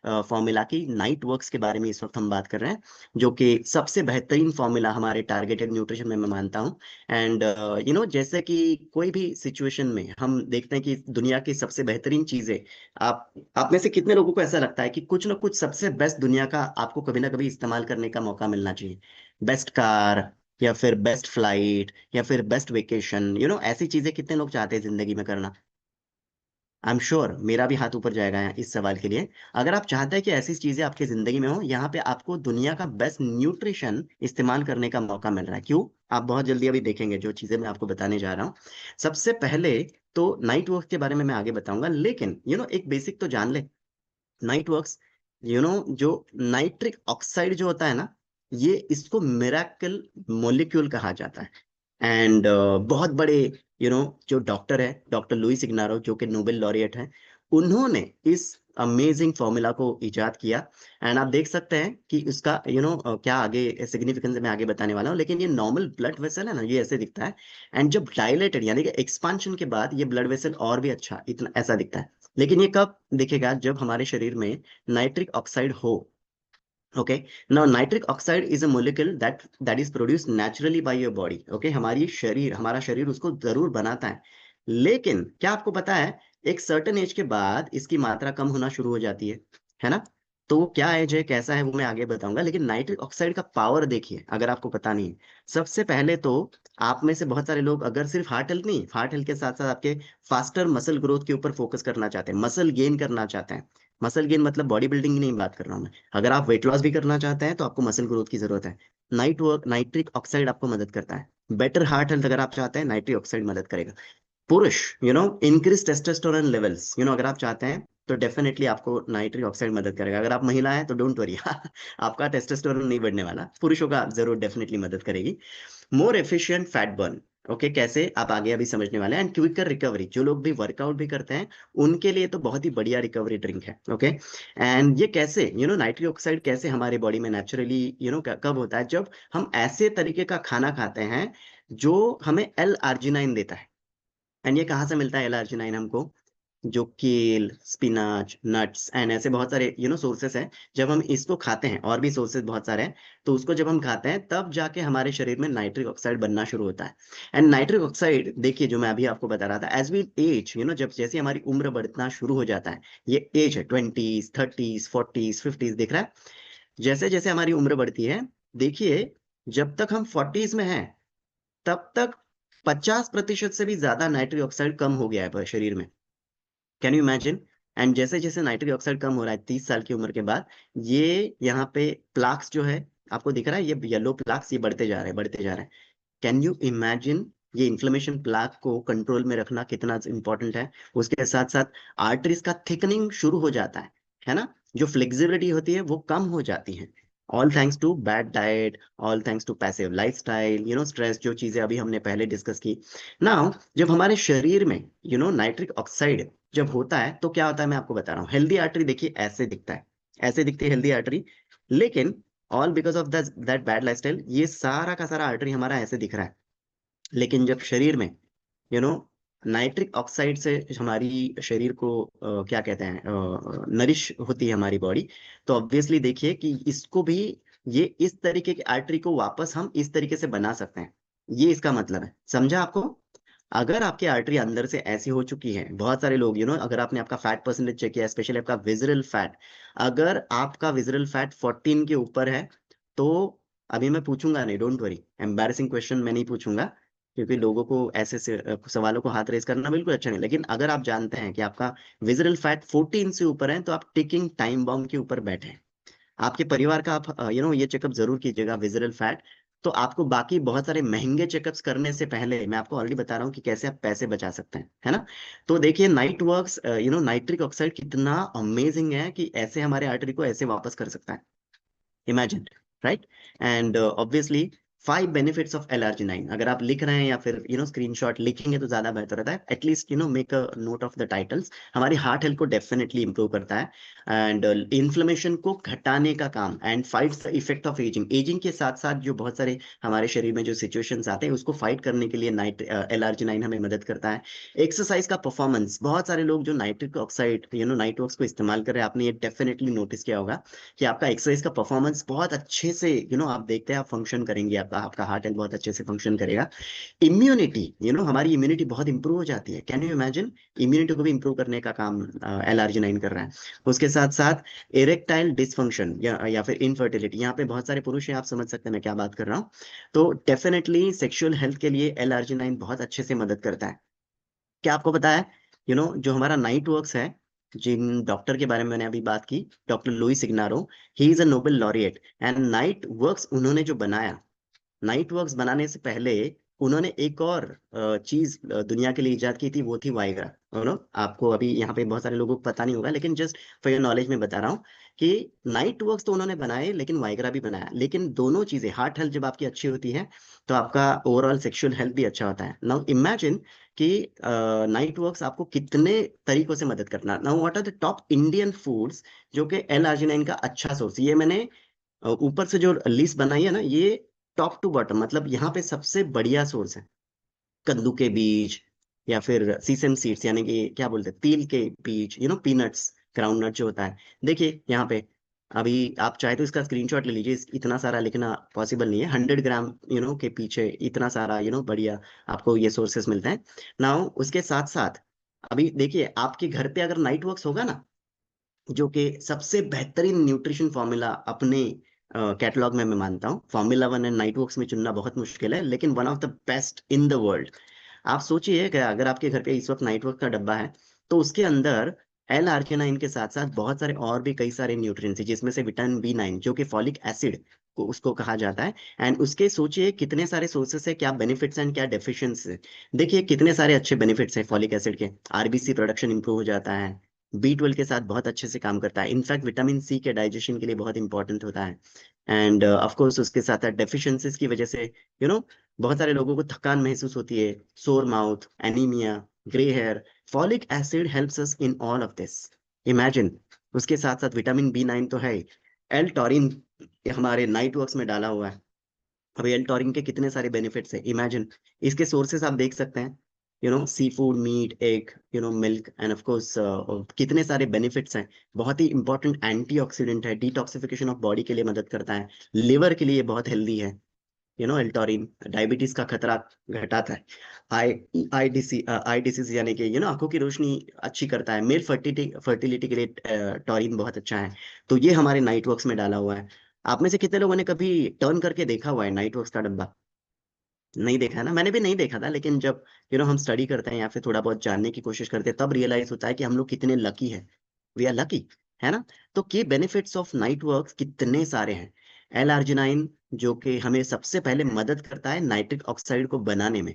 फॉर्मूला की, नाइट वर्क्स के बारे में इस वक्त हम बात कर रहे हैं, जो कि सबसे बेहतरीन फॉर्मूला हमारे टारगेटेड न्यूट्रिशन में मैं मानता हूं। एंड जैसे कि कोई भी सिचुएशन में हम देखते हैं कि दुनिया की सबसे बेहतरीन चीजें, आप में से कितने लोगों को ऐसा लगता है कि कुछ ना कुछ सबसे बेस्ट दुनिया का आपको कभी ना कभी इस्तेमाल करने का मौका मिलना चाहिए? बेस्ट कार, या फिर बेस्ट फ्लाइट, या फिर बेस्ट वेकेशन, ऐसी चीजें कितने लोग चाहते हैं जिंदगी में करना? आई एम श्योर मेरा भी हाथ ऊपर जाएगा इस सवाल के लिए। अगर आप चाहते हैं कि ऐसी चीजें आपकी जिंदगी में हो, यहाँ पे आपको दुनिया का बेस्ट न्यूट्रिशन इस्तेमाल करने का मौका मिल रहा है। क्यों? आप बहुत जल्दी अभी देखेंगे जो चीजें मैं आपको बताने जा रहा हूँ। सबसे पहले तो नाइट वर्क के बारे में मैं आगे बताऊंगा, लेकिन एक बेसिक तो जान ले। नाइट वर्क्स, जो नाइट्रिक ऑक्साइड जो होता है ना, ये इसको मिराकल मॉलिक्यूल कहा जाता है। एंड बहुत बड़े जो डॉक्टर है, डॉक्टर लुइस इग्नारो, जो कि नोबेल लॉरिएट हैं, उन्होंने इस अमेजिंग फॉर्मूला को इजाद किया। एंड आप देख सकते हैं कि उसका क्या आगे सिग्निफिकेंस मैं आगे बताने वाला हूँ, लेकिन ये नॉर्मल ब्लड वेसल है ना, ये ऐसे दिखता है। एंड जब डायलेटेड यानी कि एक्सपांशन के बाद ये ब्लड वेसल और भी अच्छा इतना ऐसा दिखता है। लेकिन ये कब दिखेगा? जब हमारे शरीर में नाइट्रिक ऑक्साइड हो। Okay. Now nitric oxide is a molecule that is produced naturally by your body. Okay, हमारा शरीर उसको जरूर बनाता है, लेकिन क्या आपको पता है एक सर्टेन एज के बाद इसकी मात्रा कम होना शुरू हो जाती है ना। तो वो क्या एज है, कैसा है, वो मैं आगे बताऊंगा, लेकिन नाइट्रिक ऑक्साइड का पावर देखिए अगर आपको पता नहीं है। सबसे पहले तो आप में से बहुत सारे लोग अगर सिर्फ हार्ट हेल्थ नहीं, हार्ट हेल्थ के साथ साथ आपके फास्टर मसल ग्रोथ के ऊपर फोकस करना चाहते हैं, मसल गेन करना चाहते हैं। मसल गेन मतलब बॉडी बिल्डिंग की नहीं बात कर रहा हूँ मैं। अगर आप वेट लॉस भी करना चाहते हैं तो आपको मसल ग्रोथ की जरूरत है। नाइट्रिक ऑक्साइड आपको मदद करता है। बेटर हार्ट हेल्थ अगर आप चाहते हैं, नाइट्रिक ऑक्साइड मदद करेगा। पुरुष, इंक्रीज टेस्टोस्टेरोन लेवल्स, अगर आप चाहते हैं तो डेफिनेटली आपको नाइट्रिक ऑक्साइड मदद करेगा। अगर आप महिला हैं तो डोंट वरी आपका टेस्टोस्टेरोन नहीं बढ़ने वाला, पुरुषों का जरूर डेफिनेटली मदद करेगी। More efficient fat burn. Okay, कैसे आप आगे अभी समझने वाले हैं। एंड क्विकर रिकवरी, जो लोग भी वर्कआउट भी करते हैं उनके लिए तो बहुत ही बढ़िया रिकवरी ड्रिंक है। ओके। एंड ये कैसे, नाइट्रिक ऑक्साइड कैसे हमारे बॉडी में नेचुरली कब होता है? जब हम ऐसे तरीके का खाना खाते हैं जो हमें एल आर्जिनाइन देता है। एंड ये कहाँ से मिलता है एल आर्जिनाइन हमको? जो केल, स्पिनाच, नट्स एंड ऐसे बहुत सारे सोर्सेस हैं। जब हम इसको खाते हैं, और भी सोर्सेस बहुत सारे हैं, तो उसको जब हम खाते हैं तब जाके हमारे शरीर में नाइट्रिक ऑक्साइड बनना शुरू होता है। एंड नाइट्रिक ऑक्साइड देखिए, जो मैं अभी आपको बता रहा था, एज वी एज, जब जैसे हमारी उम्र बढ़ना शुरू हो जाता है, ये एज है 20s 30s 40s 50s, दिख रहा है? जैसे जैसे हमारी उम्र बढ़ती है, देखिए, जब तक हम 40s में हैं तब तक 50% से भी ज्यादा नाइट्रिक ऑक्साइड कम हो गया है शरीर में। Can you imagine? एंड जैसे जैसे नाइट्रिक ऑक्साइड कम हो रहा है 30 साल की उम्र के बाद, ये यहाँ पे प्लाक्स जो है, आपको दिख रहा है, ये येलो प्लाक्स ये बढ़ते जा रहे हैं, बढ़ते जा रहे हैं। Can you imagine? ये इन्फ्लेमेशन प्लाक को कंट्रोल में रखना कितना इंपॉर्टेंट है। उसके साथ साथ आर्टरीज का थिकनिंग शुरू हो जाता है ना? जो फ्लेक्सिबिलिटी होती है वो कम हो जाती है। All thanks to bad diet, all thanks to passive lifestyle, stress, जो चीजें अभी हमने पहले डिस्कस की। नाउ जब हमारे शरीर में नाइट्रिक ऑक्साइड जब होता है तो क्या होता है, मैं आपको बता रहा हूँ। हेल्दी आर्टरी देखिए ऐसे दिखता है, ऐसे दिखती है हेल्दी आर्टरी। लेकिन all because of that bad lifestyle ये सारा का सारा आर्टरी हमारा ऐसे दिख रहा है। लेकिन जब शरीर में यू नो नाइट्रिक ऑक्साइड से हमारी शरीर को क्या कहते हैं, नरिश होती है हमारी बॉडी, तो ऑब्वियसली देखिए कि इसको भी, ये इस तरीके की आर्टरी को वापस हम इस तरीके से बना सकते हैं। ये इसका मतलब है, समझा आपको? अगर आपकी आर्टरी अंदर से ऐसी हो चुकी है, बहुत सारे लोग अगर आपने आपका फैट परसेंटेज चेक किया, स्पेशली आपका विजरल फैट, अगर आपका विजरल फैट 14 के ऊपर है तो, अभी मैं पूछूंगा नहीं, डोंट वरी, एम्बैरेसिंग क्वेश्चन मैं नहीं पूछूंगा, क्योंकि लोगों को ऐसे सवालों को हाथ रेस करना बिल्कुल अच्छा नहीं। लेकिन अगर आप जानते हैं कि आपका विजरल फैट 14 से ऊपर है तो आप टिकिंग टाइम बॉम्ब के ऊपर बैठे हैं। आपके परिवार का आप ये चेकअप जरूर कीजिएगा, विजरल फैट। तो आपको बाकी बहुत सारे महंगे चेकअप्स करने से पहले मैं आपको ऑलरेडी बता रहा हूँ कि कैसे आप पैसे बचा सकते हैं, है ना? तो देखिए नाइट वर्क्स, नाइट्रिक ऑक्साइड कितना अमेजिंग है कि ऐसे हमारे आर्टरी को ऐसे वापस कर सकता है। Imagine, right? And obviously 5 benefits of L-arginine, अगर आप लिख रहे हैं या फिर स्क्रीनशॉट लिखेंगे तो ज्यादा बेहतर रहता है। At least make a note of the titles. हमारी हार्ट हेल्थ को डेफिनेटली इंप्रूव करता है, एंड इन्फ्लेमेशन को घटाने का काम, and fights the effect of ageing. Ageing के साथ साथ जो बहुत सारे हमारे शरीर में जो सिचुएशंस आते हैं उसको फाइट करने के लिए नाइट एल-आर्जिनाइन हमें मदद करता है। एक्सरसाइज का परफॉर्मेंस, बहुत सारे लोग जो नाइट्रिक ऑक्साइड नाइट वर्क्स को इस्तेमाल कर रहे हैं, आपने ये डेफिनेटली नोटिस किया होगा कि आपका एक्सरसाइज का परफॉर्मेंस बहुत अच्छे से आप देखते हैं, आप फंक्शन करेंगे, आपका आपका हार्ट हेल्थ बहुत अच्छे से फंक्शन करेगा। इम्यूनिटी, हमारी इम्यूनिटी बहुत इंप्रूव हो जाती है। Can you imagine? इम्यूनिटी को भी इंप्रूव करने का काम एल-आर्जिनाइन कर रहा है। उसके साथ साथ इरेक्टाइल डिसफंक्शन या फिर इनफर्टिलिटी, यहाँ पे बहुत सारे पुरुष हैं, आप समझ सकते हैं मैं क्या बात कर रहा हूँ। तो डेफिनेटली सेक्सुअल हेल्थ के लिए एल-आर्जिनाइन बहुत अच्छे से मदद करता है। क्या आपको पता है, जो हमारा नाइट वर्क्स है, जिन डॉक्टर के बारे में मैंने अभी बात की, doctor Louis Ignarro, he is a Nobel laureate. And night works उन्होंने जो बनाया, नाइट वर्क्स बनाने से पहले उन्होंने एक और चीज दुनिया के लिए इजाद की थी, वो थी वाइग्रा। आपको अभी यहाँ पे बहुत सारे लोगों को पता नहीं होगा, लेकिन जस्ट फॉर योर नॉलेज में बता रहा हूँ कि नाइट वर्क्स तो उन्होंने बनाए लेकिन वाइग्रा भी बनाया। लेकिन दोनों चीजें, हार्ट हेल्थ जब आपकी अच्छी होती है तो आपका ओवरऑल सेक्सुअल हेल्थ भी अच्छा होता है। नाउ इमेजिन कि नाइट वर्क्स आपको कितने तरीकों से मदद करना। Now what are the top Indian foods जो कि एल आर्जिनाइन का अच्छा सोर्स, ये मैंने ऊपर से जो लिस्ट बनाई है ना, ये टॉप टू बॉटम, मतलब यहाँ पे सबसे बढ़िया सोर्स है। कद्दू के बीज, या फिर सीसम सीड्स, यानी कि क्या बोलते हैं, तिल के बीज, पीनट्स, ग्राउंड नट जो होता है। देखिए यहाँ पे, अभी आप चाहे तो इसका स्क्रीनशॉट ले लीजिए, इतना सारा लिखना पॉसिबल नहीं है। 100 ग्राम के पीछे इतना सारा बढ़िया आपको ये सोर्सेस मिलते हैं। नाउ उसके साथ साथ अभी देखिए, आपके घर पे अगर नाइट वर्क्स होगा ना, जो कि सबसे बेहतरीन न्यूट्रिशन फॉर्मूला अपने कैटलॉग में मैं मानता हूँ, फॉर्मूला वन एंड नाइटवर्क्स में चुनना बहुत मुश्किल है, लेकिन one of the best in the world. आप सोचिए कि अगर आपके घर पे इस वक्त नाइटवर्क का डब्बा है तो उसके अंदर एल आर्जिनाइन के साथ साथ बहुत सारे और भी कई सारे न्यूट्रिएंट्स हैं, जिसमें से विटामिन B9 जो कि फॉलिक एसिड को उसको कहा जाता है। एंड उसके सोचिए कितने सारे सोर्सेस है, क्या बेनिफिट्स एंड क्या डेफिशिएंसीज है। देखिए कितने सारे अच्छे बेनिफिट्स हैं फॉलिक एसिड के। आरबीसी प्रोडक्शन इंप्रूव हो जाता है, B12 के साथ बहुत अच्छे से काम करता है, इनफैक्ट विटामिन C के डाइजेशन के लिए बहुत इंपॉर्टेंट होता है। एंड ऑफ कोर्स उसके साथ साथ डेफिशिएंसीज की वजह से यू नो बहुत सारे लोगों को थकान महसूस होती है, sore mouth, anaemia, grey hair. Folic acid helps us in all of this. Imagine, उसके साथ साथ विटामिन B9 तो है ही, एल टॉरिन हमारे नाइट वर्क्स में डाला हुआ है। अभी एल टॉरिन के कितने सारे बेनिफिट्स है, इमेजिन। इसके सोर्सेस आप देख सकते हैं, seafood, meat, egg, milk, and of course कितने सारे बेनिफिट्स हैं। बहुत ही इंपॉर्टेंट एंटीऑक्सीडेंट है, डिटॉक्सिफिकेशन ऑफ बॉडी के लिए मदद करता है, लिवर के लिए बहुत हेल्दी है। एल्टोरिन डायबिटीज का खतरा घटाता है, आई डिसीज यानी कि आंखों की रोशनी अच्छी करता है, मेल फर्टिलिटी फर्टिलिटी के लिए टॉरिन बहुत अच्छा है। तो ये हमारे नाइट वर्क्स में डाला हुआ है। आप में से कितने लोगों ने कभी टर्न करके देखा हुआ है नाइट वर्क्स का डब्बा? नहीं देखा है ना, मैंने भी नहीं देखा था, लेकिन जब हम स्टडी करते हैं या फिर थोड़ा बहुत जानने की कोशिश करते हैं तब रियलाइज होता है कि हम लोग कितने लकी हैं। वी आर लकी, है ना। तो key benefits of night work कितने सारे हैं। एल आर्जिनाइन जो कि हमें सबसे पहले मदद करता है नाइट्रिक ऑक्साइड को बनाने में।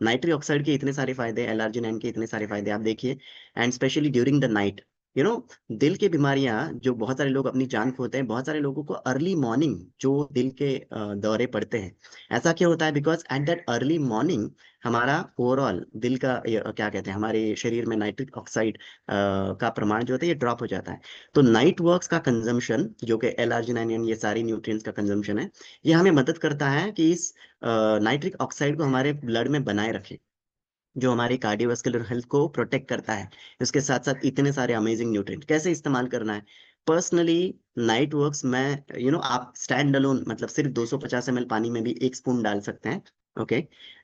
नाइट्रिक ऑक्साइड के इतने सारे फायदे, एल आर्जिनाइन के इतने सारे फायदे आप देखिए। And specially during the night, you know दिल की बीमारियां जो बहुत सारे लोग अपनी जान खोते हैं, बहुत सारे लोगों को अर्ली मॉर्निंग जो दिल के दौरे पड़ते हैं। ऐसा क्यों होता है? Because at that early morning हमारा ओवरऑल दिल का क्या कहते हैं, हमारे शरीर में नाइट्रिक ऑक्साइड का प्रमाण जो होता है ये ड्रॉप हो जाता है। तो नाइट वर्क्स का कंजम्पशन जो कि एल आर्जिनाइन ये सारी न्यूट्रिएंट्स का कंजम्पशन है, ये हमें मदद करता है कि इस नाइट्रिक ऑक्साइड को हमारे ब्लड में बनाए रखे, जो हमारी कार्डियोवास्कुलर हेल्थ को प्रोटेक्ट करता है। इसके साथ साथ इतने सारे अमेजिंग न्यूट्रिएंट कैसे इस्तेमाल करना है। पर्सनली नाइट वर्क्स मैं, आप स्टैंड अलोन मतलब सिर्फ 250 ml पानी में भी 1 स्पून डाल सकते हैं। ओके।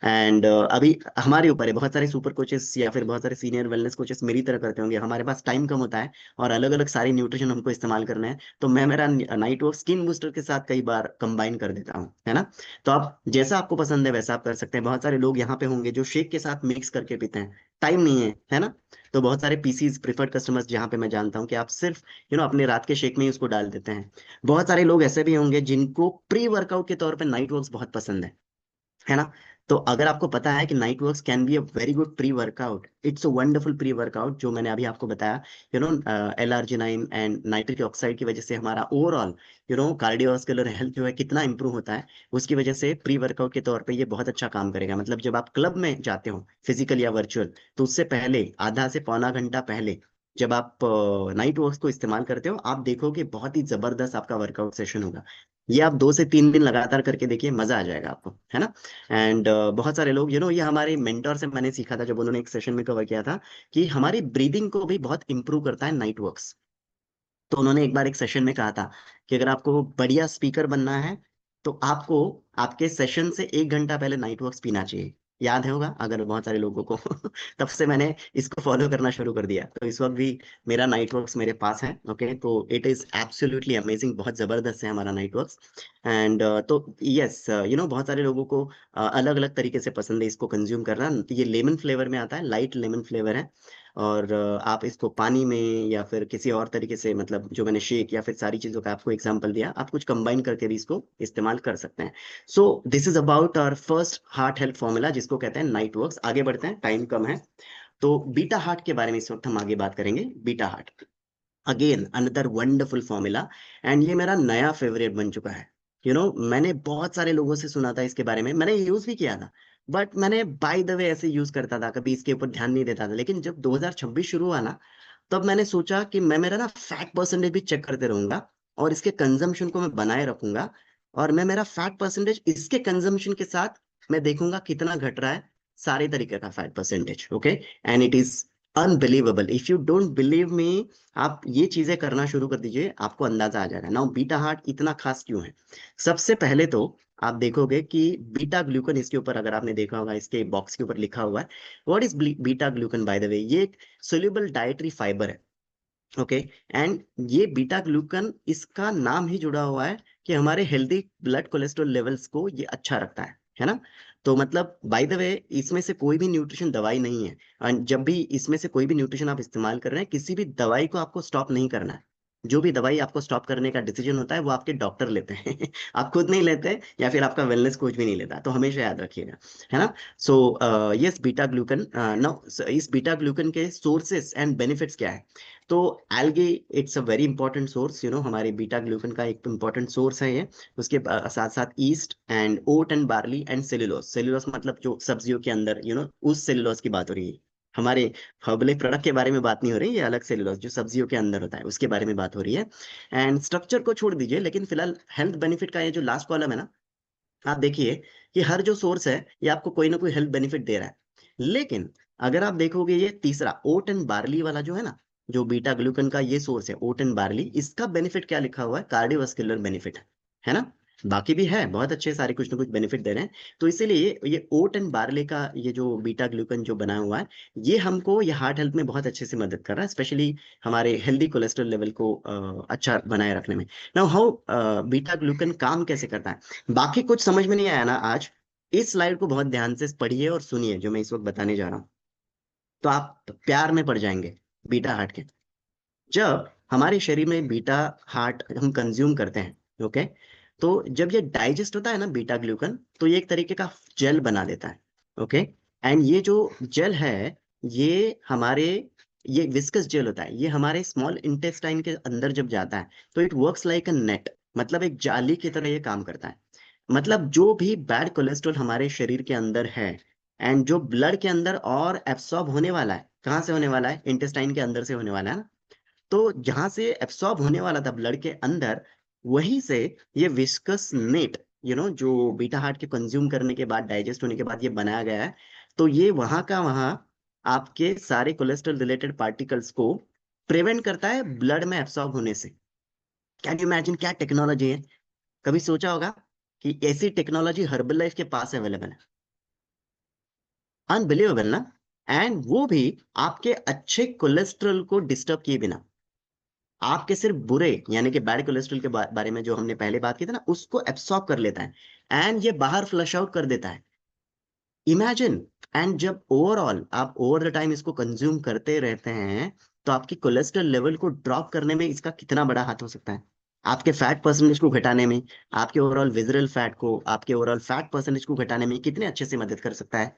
एंड अभी हमारे ऊपर है, बहुत सारे सुपर कोचेस या फिर बहुत सारे सीनियर वेलनेस कोचेस मेरी तरह करते होंगे, हमारे पास टाइम कम होता है और अलग अलग सारी न्यूट्रिशन हमको इस्तेमाल करना है, तो मैं मेरा नाइट वर्क स्किन बूस्टर के साथ कई बार कंबाइन कर देता हूँ, है ना। तो आप जैसा आपको पसंद है वैसा आप कर सकते हैं। बहुत सारे लोग यहाँ पे होंगे जो शेक के साथ मिक्स करके पीते हैं, टाइम नहीं है ना। तो बहुत सारे पीसीज प्रिफर्ड कस्टमर्स जहाँ पे मैं जानता हूँ कि आप सिर्फ अपने रात के शेक में ही उसको डाल देते हैं। बहुत सारे लोग ऐसे भी होंगे जिनको प्री वर्कआउट के तौर पे नाइट वर्क्स बहुत पसंद है ना। तो अगर आपको पता है कि night works can be a very good pre workout, it's a wonderful pre workout, जो मैंने अभी आपको बताया, L arginine and nitric oxide की वजह से हमारा ओवरऑल कार्डियोवास्कुलर हेल्थ जो है कितना इंप्रूव होता है, उसकी वजह से प्री वर्कआउट के तौर पे ये बहुत अच्छा काम करेगा। मतलब जब आप क्लब में जाते हो फिजिकल या वर्चुअल, तो उससे पहले आधा से पौना घंटा पहले जब आप नाइट वर्क्स को इस्तेमाल करते हो, आप देखोगे बहुत ही जबरदस्त आपका वर्कआउट सेशन होगा। ये आप 2 से 3 दिन लगातार करके देखिए, मजा आ जाएगा आपको, है ना। एंड बहुत सारे लोग ये हमारे मेंटर से मैंने सीखा था, जब उन्होंने एक सेशन में कवर किया था कि हमारी ब्रीदिंग को भी बहुत इंप्रूव करता है नाइट वर्क्स। तो उन्होंने एक बार एक सेशन में कहा था कि अगर आपको बढ़िया स्पीकर बनना है तो आपको आपके सेशन से 1 घंटा पहले नाइट वर्क्स पीना चाहिए। याद है होगा अगर बहुत सारे लोगों को तब से मैंने इसको फॉलो करना शुरू कर दिया, तो इस वक्त भी मेरा नाइट वर्क्स मेरे पास है। ओके, तो इट इज एब्सोल्युटली अमेजिंग, बहुत जबरदस्त है हमारा नाइट वर्क्स। एंड तो यस, बहुत सारे लोगों को अलग अलग तरीके से पसंद है इसको कंज्यूम करना। ये लेमन फ्लेवर में आता है, लाइट लेमन फ्लेवर है। और आप इसको पानी में या फिर किसी और तरीके से, मतलब जो मैंने शेक या फिर सारी चीजों का आपको एग्जांपल दिया, आप कुछ कंबाइन करके भी इसको इस्तेमाल कर सकते हैं। So this is about our first heart health formula जिसको कहते हैं नाइट वर्क्स। आगे बढ़ते हैं, टाइम कम है। तो बीटा हार्ट के बारे में इस वक्त हम आगे बात करेंगे। Beta heart again another wonderful formula, and ये मेरा नया फेवरेट बन चुका है। मैंने बहुत सारे लोगों से सुना था इसके बारे में, मैंने यूज भी किया था, बट मैंने बाय द वे ऐसे यूज करता था, कभी इसके ऊपर ध्यान नहीं देता था। लेकिन जब 2026 शुरू हुआ ना, तब मैंने सोचा कि मैं मेरा ना फैट परसेंटेज भी चेक करते रहूंगा और इसके कंजम्पशन को मैं बनाए रखूंगा, और मैं मेरा फैट परसेंटेज इसके कंजम्पशन के साथ मैं देखूंगा कितना घट रहा है, सारे तरीके का fat percentage. Okay, and it is unbelievable, if you don't believe me, आप ये चीजें करना शुरू कर दीजिए, आपको अंदाजा आ जाएगा। नाउ बीटा हार्ट इतना खास क्यों है? सबसे पहले तो आप देखोगे कि बीटा ग्लूकन, इसके ऊपर अगर आपने देखा होगा इसके बॉक्स के ऊपर लिखा हुआ है, what is beta glucan by the way, ये एक सोल्यूबल डाइटरी फाइबर है। ओके। एंड ये बीटा ग्लूकन, इसका नाम ही जुड़ा हुआ है कि हमारे हेल्दी ब्लड कोलेस्ट्रॉल लेवल्स को ये अच्छा रखता है ना। तो मतलब बाय द वे इसमें से कोई भी न्यूट्रिशन दवाई नहीं है, और जब भी इसमें से कोई भी न्यूट्रिशन आप इस्तेमाल कर रहे हैं, किसी भी दवाई को आपको स्टॉप नहीं करना है। जो भी दवाई आपको स्टॉप करने का डिसीजन होता है वो आपके डॉक्टर लेते हैं आप खुद नहीं लेते, या फिर आपका वेलनेस कोच भी नहीं लेता, तो हमेशा याद रखिएगा, है ना। So yes, beta glucan, no, इस बीटा ग्लूकन के सोर्सेस एंड बेनिफिट्स क्या है? तो algae, it's a very important source, हमारे बीटा ग्लूकन का एक इंपॉर्टेंट सोर्स है ये। उसके साथ साथ yeast and oat and barley and cellulose, cellulose मतलब जो सब्जियों के अंदर, उस सेल्यूलोस की बात हो रही है। हमारे हर्बल प्रोडक्ट के बारे में बात नहीं हो रही, ये अलग सेल्यूलोस जो सब्जियों के अंदर होता है उसके बारे में बात हो रही है। एंड स्ट्रक्चर को छोड़ दीजिए, लेकिन फिलहाल हेल्थ बेनिफिट का ये जो लास्ट कॉलम है ना, आप देखिए कि हर जो सोर्स है ये आपको कोई ना कोई हेल्थ बेनिफिट दे रहा है। लेकिन अगर आप देखोगे ये तीसरा ओट एंड बार्ली वाला जो है ना, जो बीटा ग्लूकन का ये सोर्स है ओट एंड बार्ली, इसका बेनिफिट क्या लिखा हुआ है? कार्डियोवास्कुलर बेनिफिट है ना। बाकी भी है बहुत अच्छे सारे, कुछ ना कुछ बेनिफिट दे रहे हैं। तो इसीलिए ये ओट एंड बार्ले का ये जो बीटा ग्लूकन जो बना हुआ है, ये हमको ये हार्ट हेल्थ में बहुत अच्छे से मदद कर रहा है, स्पेशली हमारे हेल्दी कोलेस्ट्रॉल लेवल को अच्छा बनाए रखने में। नाउ हाउ बीटा ग्लूकन काम कैसे करता है, बाकी कुछ समझ में नहीं आया ना आज, इस स्लाइड को बहुत ध्यान से पढ़िए और सुनिए जो मैं इस वक्त बताने जा रहा हूँ, तो आप प्यार में पड़ जाएंगे बीटा हार्ट के। जब हमारे शरीर में बीटा हार्ट हम कंज्यूम करते हैं, ओके, तो जब ये डाइजेस्ट होता है ना बीटा ग्लूकन, तो ये एक तरीके का जेल बना देता है, ओके। एंड ये जो जेल है, ये हमारे ये विस्कस जेल होता है, ये हमारे स्मॉल इंटेस्टाइन के अंदर जब जाता है तो it works like a net, मतलब एक जाली की तरह ये काम करता है। मतलब जो भी बैड कोलेस्ट्रॉल हमारे शरीर के अंदर है, एंड जो ब्लड के अंदर और एब्सॉर्ब होने वाला है, कहाँ से होने वाला है, इंटेस्टाइन के अंदर से होने वाला है ना, तो जहां से एब्सॉर्ब होने वाला था ब्लड के अंदर, वहीं से ये विस्कस नेट, जो बीटा हार्ट के कंज्यूम करने के बाद, डाइजेस्ट होने के बाद ये बनाया गया है, तो ये वहां का वहां आपके सारे कोलेस्ट्रॉल रिलेटेड पार्टिकल्स को प्रिवेंट करता है ब्लड में एब्सॉर्ब होने से। कैन यू इमेजिन क्या टेक्नोलॉजी है? कभी सोचा होगा कि ऐसी टेक्नोलॉजी हर्बल लाइफ के पास अवेलेबल है? अनबिलीवेबल ना। एंड वो भी आपके अच्छे कोलेस्ट्रॉल को डिस्टर्ब किए बिना, आपके सिर्फ बुरे यानी कि बैड कोलेस्ट्रॉल के बारे में जो हमने पहले बात की थी ना, उसको एब्सॉर्ब कर लेता है एंड ये बाहर फ्लश आउट कर देता है। इमेजिन। एंड जब ओवरऑल आप ओवर द टाइम इसको कंज्यूम करते रहते हैं, तो आपकी कोलेस्ट्रॉल लेवल को ड्रॉप करने में इसका कितना बड़ा हाथ हो सकता है, आपके फैट परसेंटेज को घटाने में, आपके ओवरऑल विजरल फैट को, आपके ओवरऑल फैट परसेंटेज को घटाने में कितने अच्छे से मदद कर सकता है,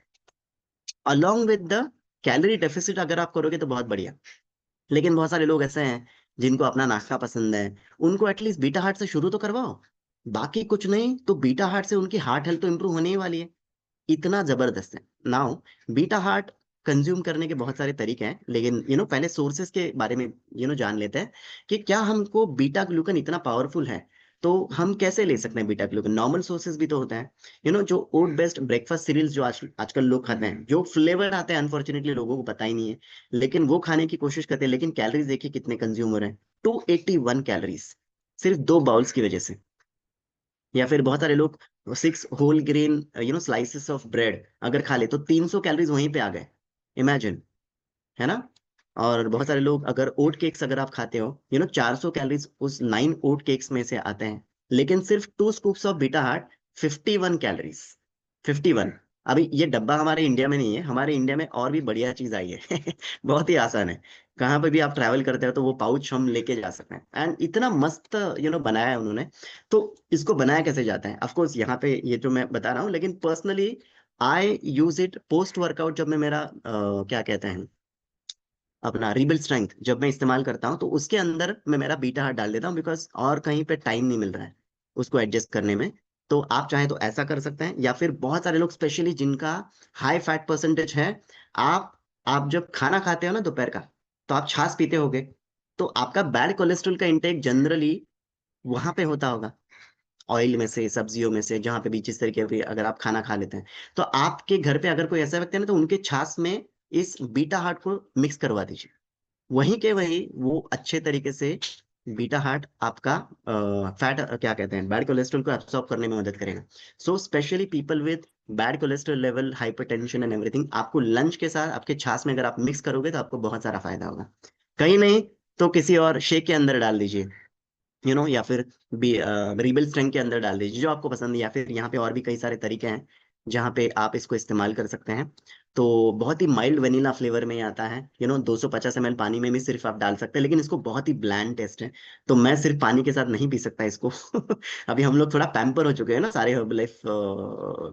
along with the calorie deficit अगर आप करोगे तो बहुत बढ़िया। लेकिन बहुत सारे लोग ऐसे हैं जिनको अपना नाश्ता पसंद है, उनको एटलीस्ट बीटा हार्ट से शुरू तो करवाओ, बाकी कुछ नहीं तो बीटा हार्ट से उनकी हार्ट हेल्थ तो इंप्रूव होने ही वाली है। इतना जबरदस्त है नाउ। बीटा हार्ट कंज्यूम करने के बहुत सारे तरीके हैं, लेकिन पहले सोर्सेज के बारे में जान लेते हैं कि क्या हमको बीटा ग्लूकन इतना पावरफुल है, तो हम कैसे ले सकते हैं बीटा ग्लूकन। नॉर्मल सोर्सेज भी तो होते हैं, जो ओट बेस्ड ब्रेकफास्ट सीरियल्स जो आजकल लोग खाते हैं, जो फ्लेवर आते हैं अनफॉर्चुनेटली लोगों को पता ही नहीं है, लेकिन वो खाने की कोशिश करते हैं, लेकिन कैलोरीज देखिए कितने कंज्यूम हो रहे हैं, 281 कैलोरीज सिर्फ 2 बाउल्स की वजह से। या फिर बहुत सारे लोग 6 whole grain slices of bread अगर खा ले तो 300 कैलोरीज वहीं पे आ गए, इमेजिन, है ना। और बहुत सारे लोग अगर ओट केक्स अगर आप खाते हो, 400 कैलोरीज उस 9 ओट केक्स में से आते हैं, लेकिन सिर्फ 2 scoops of beta heart, 51 calories, 51। अभी ये डब्बा हमारे इंडिया में नहीं है, हमारे इंडिया में और भी बढ़िया चीज आई है बहुत ही आसान है। कहाँ पे भी आप ट्रैवल करते हो तो वो पाउच हम लेके जा सकते हैं, एंड इतना मस्त बनाया है उन्होंने। तो इसको बनाया कैसे जाता है, ऑफ कोर्स यहाँ पे ये जो मैं बता रहा हूँ, लेकिन personally I use it post workout, जब मैं मेरा क्या कहते हैं अपना रिबल स्ट्रेंथ जब मैं इस्तेमाल करता हूँ, तो उसके अंदर मैं मेरा बीटा हार्ट डाल देता हूँ, बिकॉज और कहीं पे टाइम नहीं मिल रहा है उसको एडजस्ट करने में। तो आप चाहें तो ऐसा कर सकते हैं, या फिर बहुत सारे लोग स्पेशली जिनका हाई फैट परसेंटेज है, आप आप जब खाना खाते हो ना दोपहर का, तो आप छाछ पीते होगे, तो आपका बैड कोलेस्ट्रॉल का इंटेक जनरली वहां पे होता होगा, ऑयल में से, सब्जियों में से, जहां पे भी जिस तरीके से अगर आप खाना खा लेते हैं, तो आपके घर पे अगर कोई ऐसा व्यक्ति है ना, तो उनके छाछ में इस बीटा हार्ट को मिक्स करवा दीजिए, वहीं के वही वो अच्छे तरीके से बीटा हार्ट आपका फैट क्या कहते हैं बैड कोलेस्ट्रॉल को एब्सॉर्ब करने में मदद करेगा। So specially people with bad cholesterol level, hypertension and everything, आपको लंच के साथ आपके छाछ में अगर आप मिक्स करोगे तो आपको बहुत सारा फायदा होगा। कहीं नहीं तो किसी और शेक के अंदर डाल दीजिए, या फिर रिबल स्ट्रेंग के अंदर डाल दीजिए जो आपको पसंद है, या फिर यहाँ पे और भी कई सारे तरीके हैं जहाँ पे आप इसको इस्तेमाल कर सकते हैं। तो बहुत ही माइल्ड वेनिला फ्लेवर में ये आता है, 250 ml पानी में भी सिर्फ आप डाल सकते हैं, लेकिन इसको बहुत ही ब्लैंड टेस्ट है, तो मैं सिर्फ पानी के साथ नहीं पी सकता इसको अभी हम लोग थोड़ा पैम्पर हो चुके हैं ना सारे हर्बल लाइफ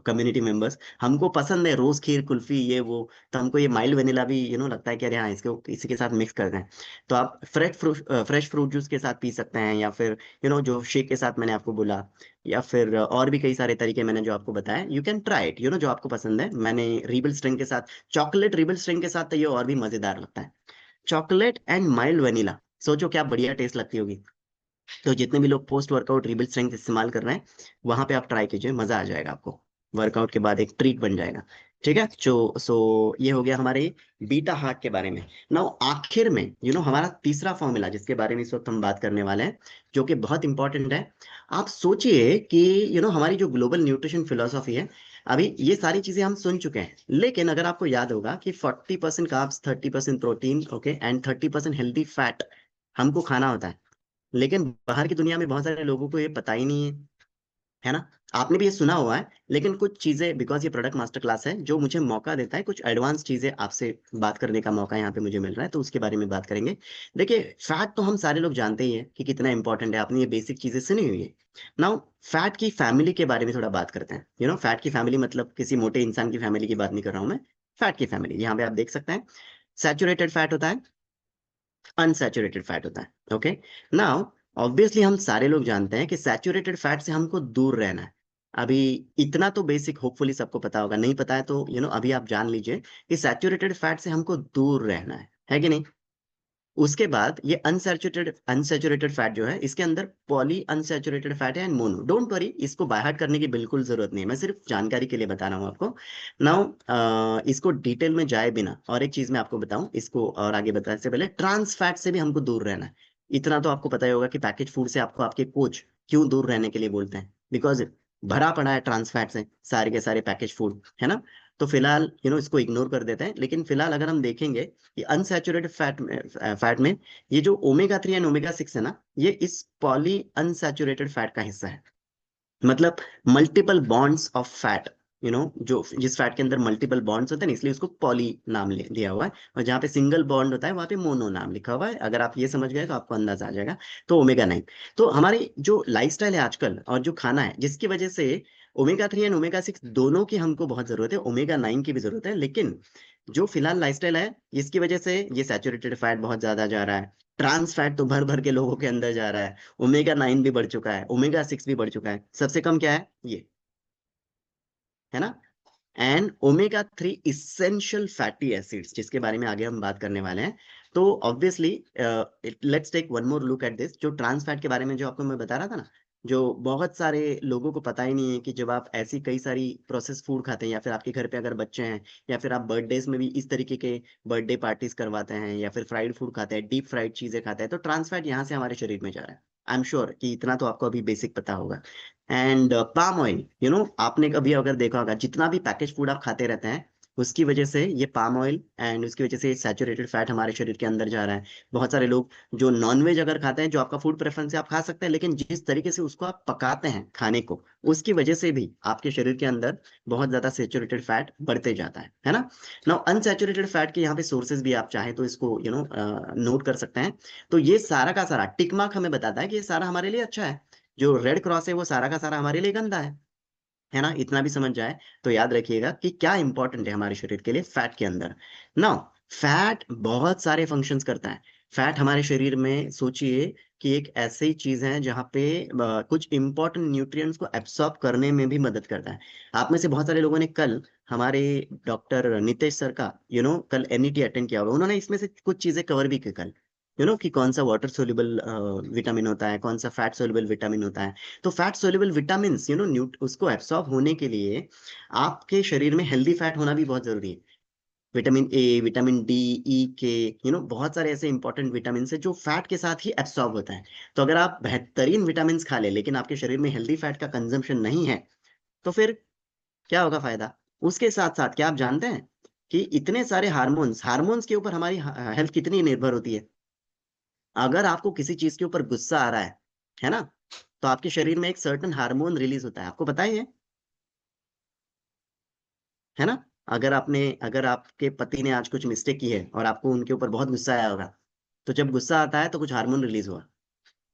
कम्युनिटी मेंबर्स, हमको पसंद है रोज खीर कुल्फी ये वो, तो हमको ये माइल्ड वेनिला भी लगता है कि अरे हाँ इसको इसी के साथ मिक्स कर दें। तो आप फ्रेश फ्रूट जूस के साथ पी सकते हैं, या फिर जो शेक के साथ मैंने आपको बोला, या फिर और भी कई सारे तरीके मैंने जो आपको बताया, यू कैन ट्राई इट, जो आपको पसंद है। मैंने रिबल स्ट्रिंग के साथ, चॉकलेट रिबल स्ट्रिंग के साथ तो ये और भी मजेदार लगता है, चॉकलेट एंड माइल्ड वेनिला, सोचो क्या बढ़िया टेस्ट लगती होगी। तो जितने भी लोग पोस्ट वर्कआउट रिबल स्ट्रेंथ इस्तेमाल कर रहे हैं, वहां पे आप ट्राई कीजिए, मजा आ जाएगा आपको, वर्कआउट के बाद एक ट्रीट बन जाएगा। ठीक है, सो ये हो गया हमारे बीटा हार्ट के बारे में। नाउ आखिर में हमारा तीसरा फॉर्मूला जिसके बारे में इस वक्त हम बात करने वाले हैं, जो कि बहुत इंपॉर्टेंट है। आप सोचिए कि हमारी जो ग्लोबल न्यूट्रिशन फिलोसॉफी है, अभी ये सारी चीजें हम सुन चुके हैं, लेकिन अगर आपको याद होगा कि 40% carbs, 30% protein, okay, and 30% healthy fat हमको खाना होता है, लेकिन बाहर की दुनिया में बहुत सारे लोगों को ये पता ही नहीं है। है ना? आपने भी ये सुना हुआ है, लेकिन कुछ चीजें, बिकॉज ये प्रोडक्ट मास्टर क्लास है जो मुझे मौका देता है कुछ एडवांस चीजें आपसे बात करने का मौका यहाँ पे मुझे मिल रहा है, तो उसके बारे में बात करेंगे। देखिए, फैट तो हम सारे लोग जानते ही हैं कि कितना इंपॉर्टेंट है, आपने ये बेसिक चीजें सुनी हुई है। नाउ, फैट की फैमिली के बारे में थोड़ा बात करते हैं। फैट की फैमिली मतलब किसी मोटे इंसान की फैमिली की बात नहीं कर रहा हूं मैं। फैट की फैमिली यहाँ पे आप देख सकते हैं, सैचुरेटेड फैट होता है, अनसैचुरेटेड फैट होता है। ओके। नाउ, ऑब्वियसली हम सारे लोग जानते हैं कि सैचुरेटेड फैट से हमको दूर रहना है। अभी इतना तो बेसिक होपफुली सबको पता होगा, नहीं पता है तो अभी आप जान लीजिए कि सैचुरेटेड फैट से हमको दूर रहना है कि नहीं? उसके बाद ये अनसैचुरेटेड अनसैचुरेटेड फैट जो है, इसके अंदर पॉली अनसैचुरेटेड फैट है एंड मोनो। डोंट वरी, इसको बाय हार्ट करने की बिल्कुल जरूरत नहीं है, मैं सिर्फ जानकारी के लिए बता रहा हूँ आपको। नाउ, इसको डिटेल में जाए बिना और एक चीज मैं आपको बताऊं, इसको और आगे बताने से पहले, ट्रांस फैट से भी हमको दूर रहना है। इतना तो आपको पता ही होगा कि पैकेज फूड से आपको आपके कोच क्यों दूर रहने के लिए बोलते हैं, बिकॉज भरा पड़ा है ट्रांस फैट से सारे के सारे पैकेज फूड, है ना? तो फिलहाल इसको इग्नोर कर देते हैं, लेकिन फिलहाल अगर हम देखेंगे कि अनसैचुरेटेड फैट में ये जो ओमेगा 3 एंड ओमेगा 6 है ना, ये इस पॉली अनसैचुरेटेड फैट का हिस्सा है। मतलब मल्टीपल बॉन्ड्स ऑफ फैट, जो जिस फैट के अंदर मल्टीपल बॉन्ड्स होते हैं ना, इसलिए उसको पॉली नाम दिया हुआ है। और जहाँ पे सिंगल बॉन्ड होता है वहां पे मोनो नाम लिखा हुआ है। अगर आप ये समझ गए तो आपको अंदाजा आ जाएगा। तो ओमेगा 9, तो हमारी जो लाइफस्टाइल है आजकल और जो खाना है, जिसकी वजह से ओमेगा 3 एंड ओमेगा 6 दोनों की हमको बहुत जरूरत है, ओमेगा 9 की भी जरूरत है, लेकिन जो फिलहाल लाइफस्टाइल है इसकी वजह से ये सैचुरेटेड फैट बहुत ज्यादा जा रहा है, ट्रांस फैट तो भर भर के लोगों के अंदर जा रहा है, ओमेगा 9 भी बढ़ चुका है, ओमेगा 6 भी बढ़ चुका है, सबसे कम क्या है ये, है ना? And omega 3 essential fatty acids, जिसके बारे में आगे हम बात करने वाले हैं। तो obviously let's take one more look at this, जो ट्रांस फैट के बारे में जो आपको मैं बता रहा था ना, जो बहुत सारे लोगों को पता ही नहीं है कि जब आप ऐसी कई सारी प्रोसेस फूड खाते हैं, या फिर आपके घर पे अगर बच्चे हैं, या फिर आप बर्थडेज में भी इस तरीके के बर्थडे पार्टीज करवाते हैं, या फिर फ्राइड फूड खाते हैं, डीप फ्राइड चीजें खाते हैं, तो ट्रांस फैट यहाँ से हमारे शरीर में जा रहा है। आई एम श्योर कि इतना तो आपको अभी बेसिक पता होगा। एंड पाम ऑयल, आपने कभी अगर देखा होगा, जितना भी पैकेज फूड आप खाते रहते हैं, उसकी वजह से ये पाम ऑयल एंड उसकी वजह से सैचुरेटेड फैट हमारे शरीर के अंदर जा रहा है। बहुत सारे लोग जो नॉनवेज अगर खाते हैं, जो आपका फूड प्रेफरेंस है, आप खा सकते हैं, लेकिन जिस तरीके से उसको आप पकाते हैं खाने को, उसकी वजह से भी आपके शरीर के अंदर बहुत ज्यादा सैचुरेटेड फैट बढ़ते जाता है ना? नाउ, अनसैचुरेटेड फैट के यहाँ पे सोर्सेज भी आप चाहें तो इसको नोट कर सकते हैं। तो ये सारा का सारा टिक मार्क हमें बताता है कि ये सारा हमारे लिए अच्छा है, जो रेड क्रॉस है वो सारा का सारा हमारे लिए गंदा है ना? इतना भी समझ जाए तो याद रखिएगा कि क्या इंपॉर्टेंट है हमारे शरीर के लिए फैट के अंदर। नाउ, फैट बहुत सारे फंक्शंस करता है। फैट हमारे शरीर में, सोचिए कि एक ऐसी चीज है जहाँ पे कुछ इंपॉर्टेंट न्यूट्रिएंट्स को एब्सॉर्ब करने में भी मदद करता है। आप में से बहुत सारे लोगों ने कल हमारे डॉक्टर नितेश सर का कल एनईटी अटेंड किया होगा, उन्होंने इसमें से कुछ चीजें कवर भी की कल, कि कौन सा वाटर सोल्यूबल विटामिन होता है, कौन सा फैट सोल्यूबल विटामिन होता है। तो फैट सोल्यूबल विटामिन न्यूट उसको एब्सॉर्ब होने के लिए आपके शरीर में हेल्दी फैट होना भी बहुत जरूरी है। विटामिन 'ए', विटामिन 'डी', 'ई', 'के', बहुत सारे ऐसे इंपॉर्टेंट विटामिन है जो फैट के साथ ही एब्सॉर्ब होता है। तो अगर आप बेहतरीन विटामिन खा ले, लेकिन आपके शरीर में हेल्दी फैट का कंजम्पशन नहीं है, तो फिर क्या होगा फायदा? उसके साथ साथ क्या आप जानते हैं कि इतने सारे हार्मोन्स हार्मोन्स के ऊपर हमारी हेल्थ कितनी निर्भर होती है? अगर आपको किसी चीज के ऊपर गुस्सा आ रहा है ना, तो आपके शरीर में एक सर्टेन हार्मोन रिलीज होता है, आपको पता ही है ना? अगर आपके पति ने आज कुछ मिस्टेक की है और आपको उनके ऊपर बहुत गुस्सा आया होगा, तो जब गुस्सा आता है तो कुछ हार्मोन रिलीज हुआ।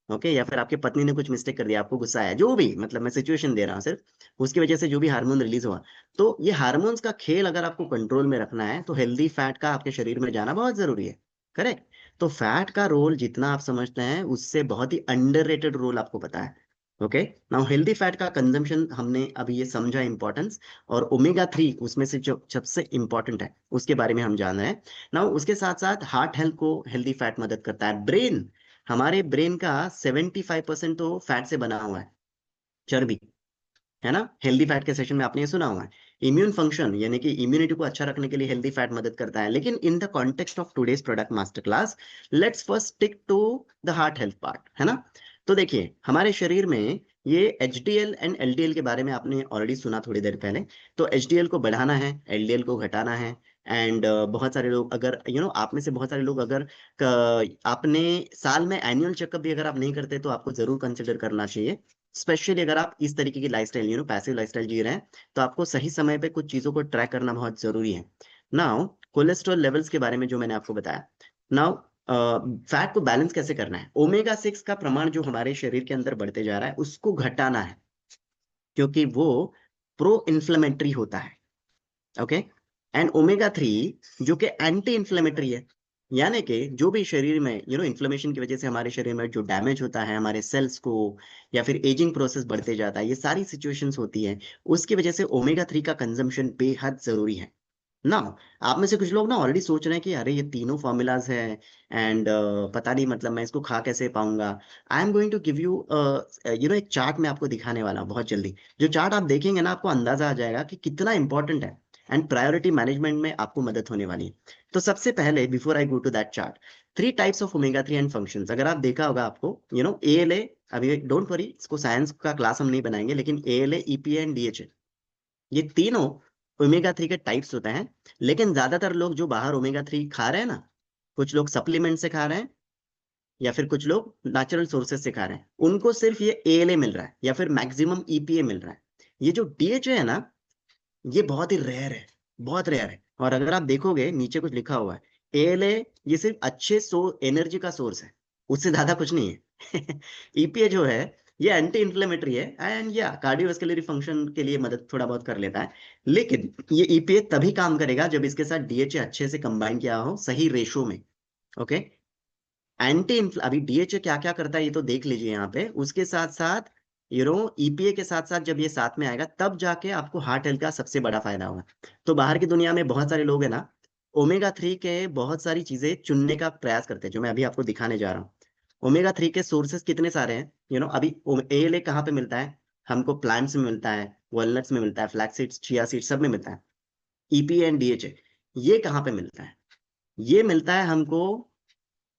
ओके, या फिर आपके पत्नी ने कुछ मिस्टेक कर दिया, आपको गुस्सा आया, जो भी, मतलब मैं सिचुएशन दे रहा हूँ सिर्फ, उसकी वजह से जो भी हार्मोन रिलीज हुआ। तो ये हार्मोन्स का खेल अगर आपको कंट्रोल में रखना है, तो हेल्दी फैट का आपके शरीर में जाना बहुत जरूरी है। करेक्ट? तो फैट का रोल जितना आप समझते हैं उससे बहुत ही अंडररेटेड रोल आपको पता है। ओके। नाउ, हेल्दी फैट का कंजम्पशन हमने अभी ये समझा इंपॉर्टेंस, और ओमेगा 3 उसमें से जो सबसे इंपॉर्टेंट है उसके बारे में हम जान रहे हैं। नाउ, उसके साथ साथ हार्ट हेल्थ को हेल्दी फैट मदद करता है। ब्रेन, हमारे ब्रेन का 75% तो फैट से बना हुआ है, चर्बी, है ना? हेल्दी फैट के सेशन में आपने ये सुना हुआ है। इम्यून फंक्शन, यानी कि इम्यूनिटी को अच्छा रखने के लिए हेल्दी फैट मदद करता है। लेकिन in the context of today's product master class, let's first stick to the heart health part, है ना? तो देखिए, हमारे शरीर में ये एचडीएल एंड एलडीएल के बारे में आपने ऑलरेडी सुना थोड़ी देर पहले। तो एचडीएल को बढ़ाना है, एलडीएल को घटाना है। एंड बहुत सारे लोग, अगर आप में से बहुत सारे लोग, अगर आपने साल में एनुअल चेकअप भी अगर आप नहीं करते, तो आपको जरूर कंसिडर करना चाहिए। स्पेशली अगर आप इस तरीके की लाइफस्टाइल पैसिव लाइफस्टाइल जी रहे हैं, तो आपको सही समय पे कुछ चीजों को ट्रैक करना बहुत जरूरी है। नाउ कोलेस्ट्रॉल लेवल्स के बारे में जो मैंने आपको बताया। नाउ फैट को बैलेंस कैसे करना है, ओमेगा 6 का प्रमाण जो हमारे शरीर के अंदर बढ़ते जा रहा है उसको घटाना है, क्योंकि वो प्रो इन्फ्लेमेटरी होता है। ओके। एंड ओमेगा 3 जो कि एंटी इन्फ्लेमेटरी है, यानी कि जो भी शरीर में इन्फ्लेमेशन की वजह से हमारे शरीर में जो डैमेज होता है हमारे सेल्स को, या फिर एजिंग प्रोसेस बढ़ते जाता है, ये सारी सिचुएशंस होती है, उसकी वजह से ओमेगा 3 का कंजम्पशन बेहद जरूरी है ना। आप में से कुछ लोग ना ऑलरेडी सोच रहे हैं कि अरे ये तीनों फॉर्मूलाज है एंड पता नहीं मतलब मैं इसको खा कैसे पाऊंगा। I am going to give you एक चार्ट मैं आपको दिखाने वाला हूं बहुत जल्दी। जो चार्ट आप देखेंगे ना आपको अंदाजा आ जाएगा कि कितना इंपॉर्टेंट है एंड प्रायोरिटी मैनेजमेंट में आपको मदद होने वाली है। तो सबसे पहले before I go to that chart, three types of omega 3 and functions अगर आप देखा होगा आपको, एएलए, अभी डोंट वरी इसको साइंस का क्लास हम नहीं बनाएंगे, लेकिन एएलए, ईपीए एंड डीएचए, ये तीनों ओमेगा 3 के टाइप्स होते हैं। लेकिन ज्यादातर लोग जो बाहर ओमेगा 3 खा रहे हैं ना, कुछ लोग सप्लीमेंट से खा रहे हैं या फिर कुछ लोग नेचुरल सोर्सेज से खा रहे हैं, उनको सिर्फ ये एएलए मिल रहा है या फिर मैक्सिमम ईपीए मिल रहा है। ये जो डीएचए है ना, ये बहुत ही रेयर है, बहुत रेयर है। और अगर आप देखोगे नीचे कुछ लिखा हुआ है, एएलए ये सिर्फ अच्छे एनर्जी का सोर्स है, उससे ज्यादा कुछ नहीं है। ईपीए जो है ये एंटी इन्फ्लेमेटरी है एंड या कार्डियोवास्कुलर फंक्शन के लिए मदद थोड़ा बहुत कर लेता है। लेकिन ये ईपीए तभी काम करेगा जब इसके साथ डीएचए अच्छे से कंबाइन किया हो सही रेशो में। ओके। एंटी अभी डीएचए क्या क्या करता है ये तो देख लीजिए यहाँ पे, उसके साथ साथ ईपीए के साथ साथ जब ये साथ में आएगा तब जाके आपको हार्ट हेल्थ का सबसे बड़ा फायदा होगा। तो बाहर की दुनिया में बहुत सारे लोग हैं ना, ओमेगा 3 के बहुत सारी चीजें चुनने का प्रयास करते हैं, जो मैं अभी आपको दिखाने जा रहा हूँ। ओमेगा 3 के सोर्सेस कितने सारे हैं, अभी एएलए कहाँ पे मिलता है, हमको प्लांट्स में मिलता है, वॉलनट्स में मिलता है, फ्लैक्स सीड्स, चिया सीड्स, सब में मिलता है। ईपीए एंड डीएचए ये कहाँ पे मिलता है, ये मिलता है हमको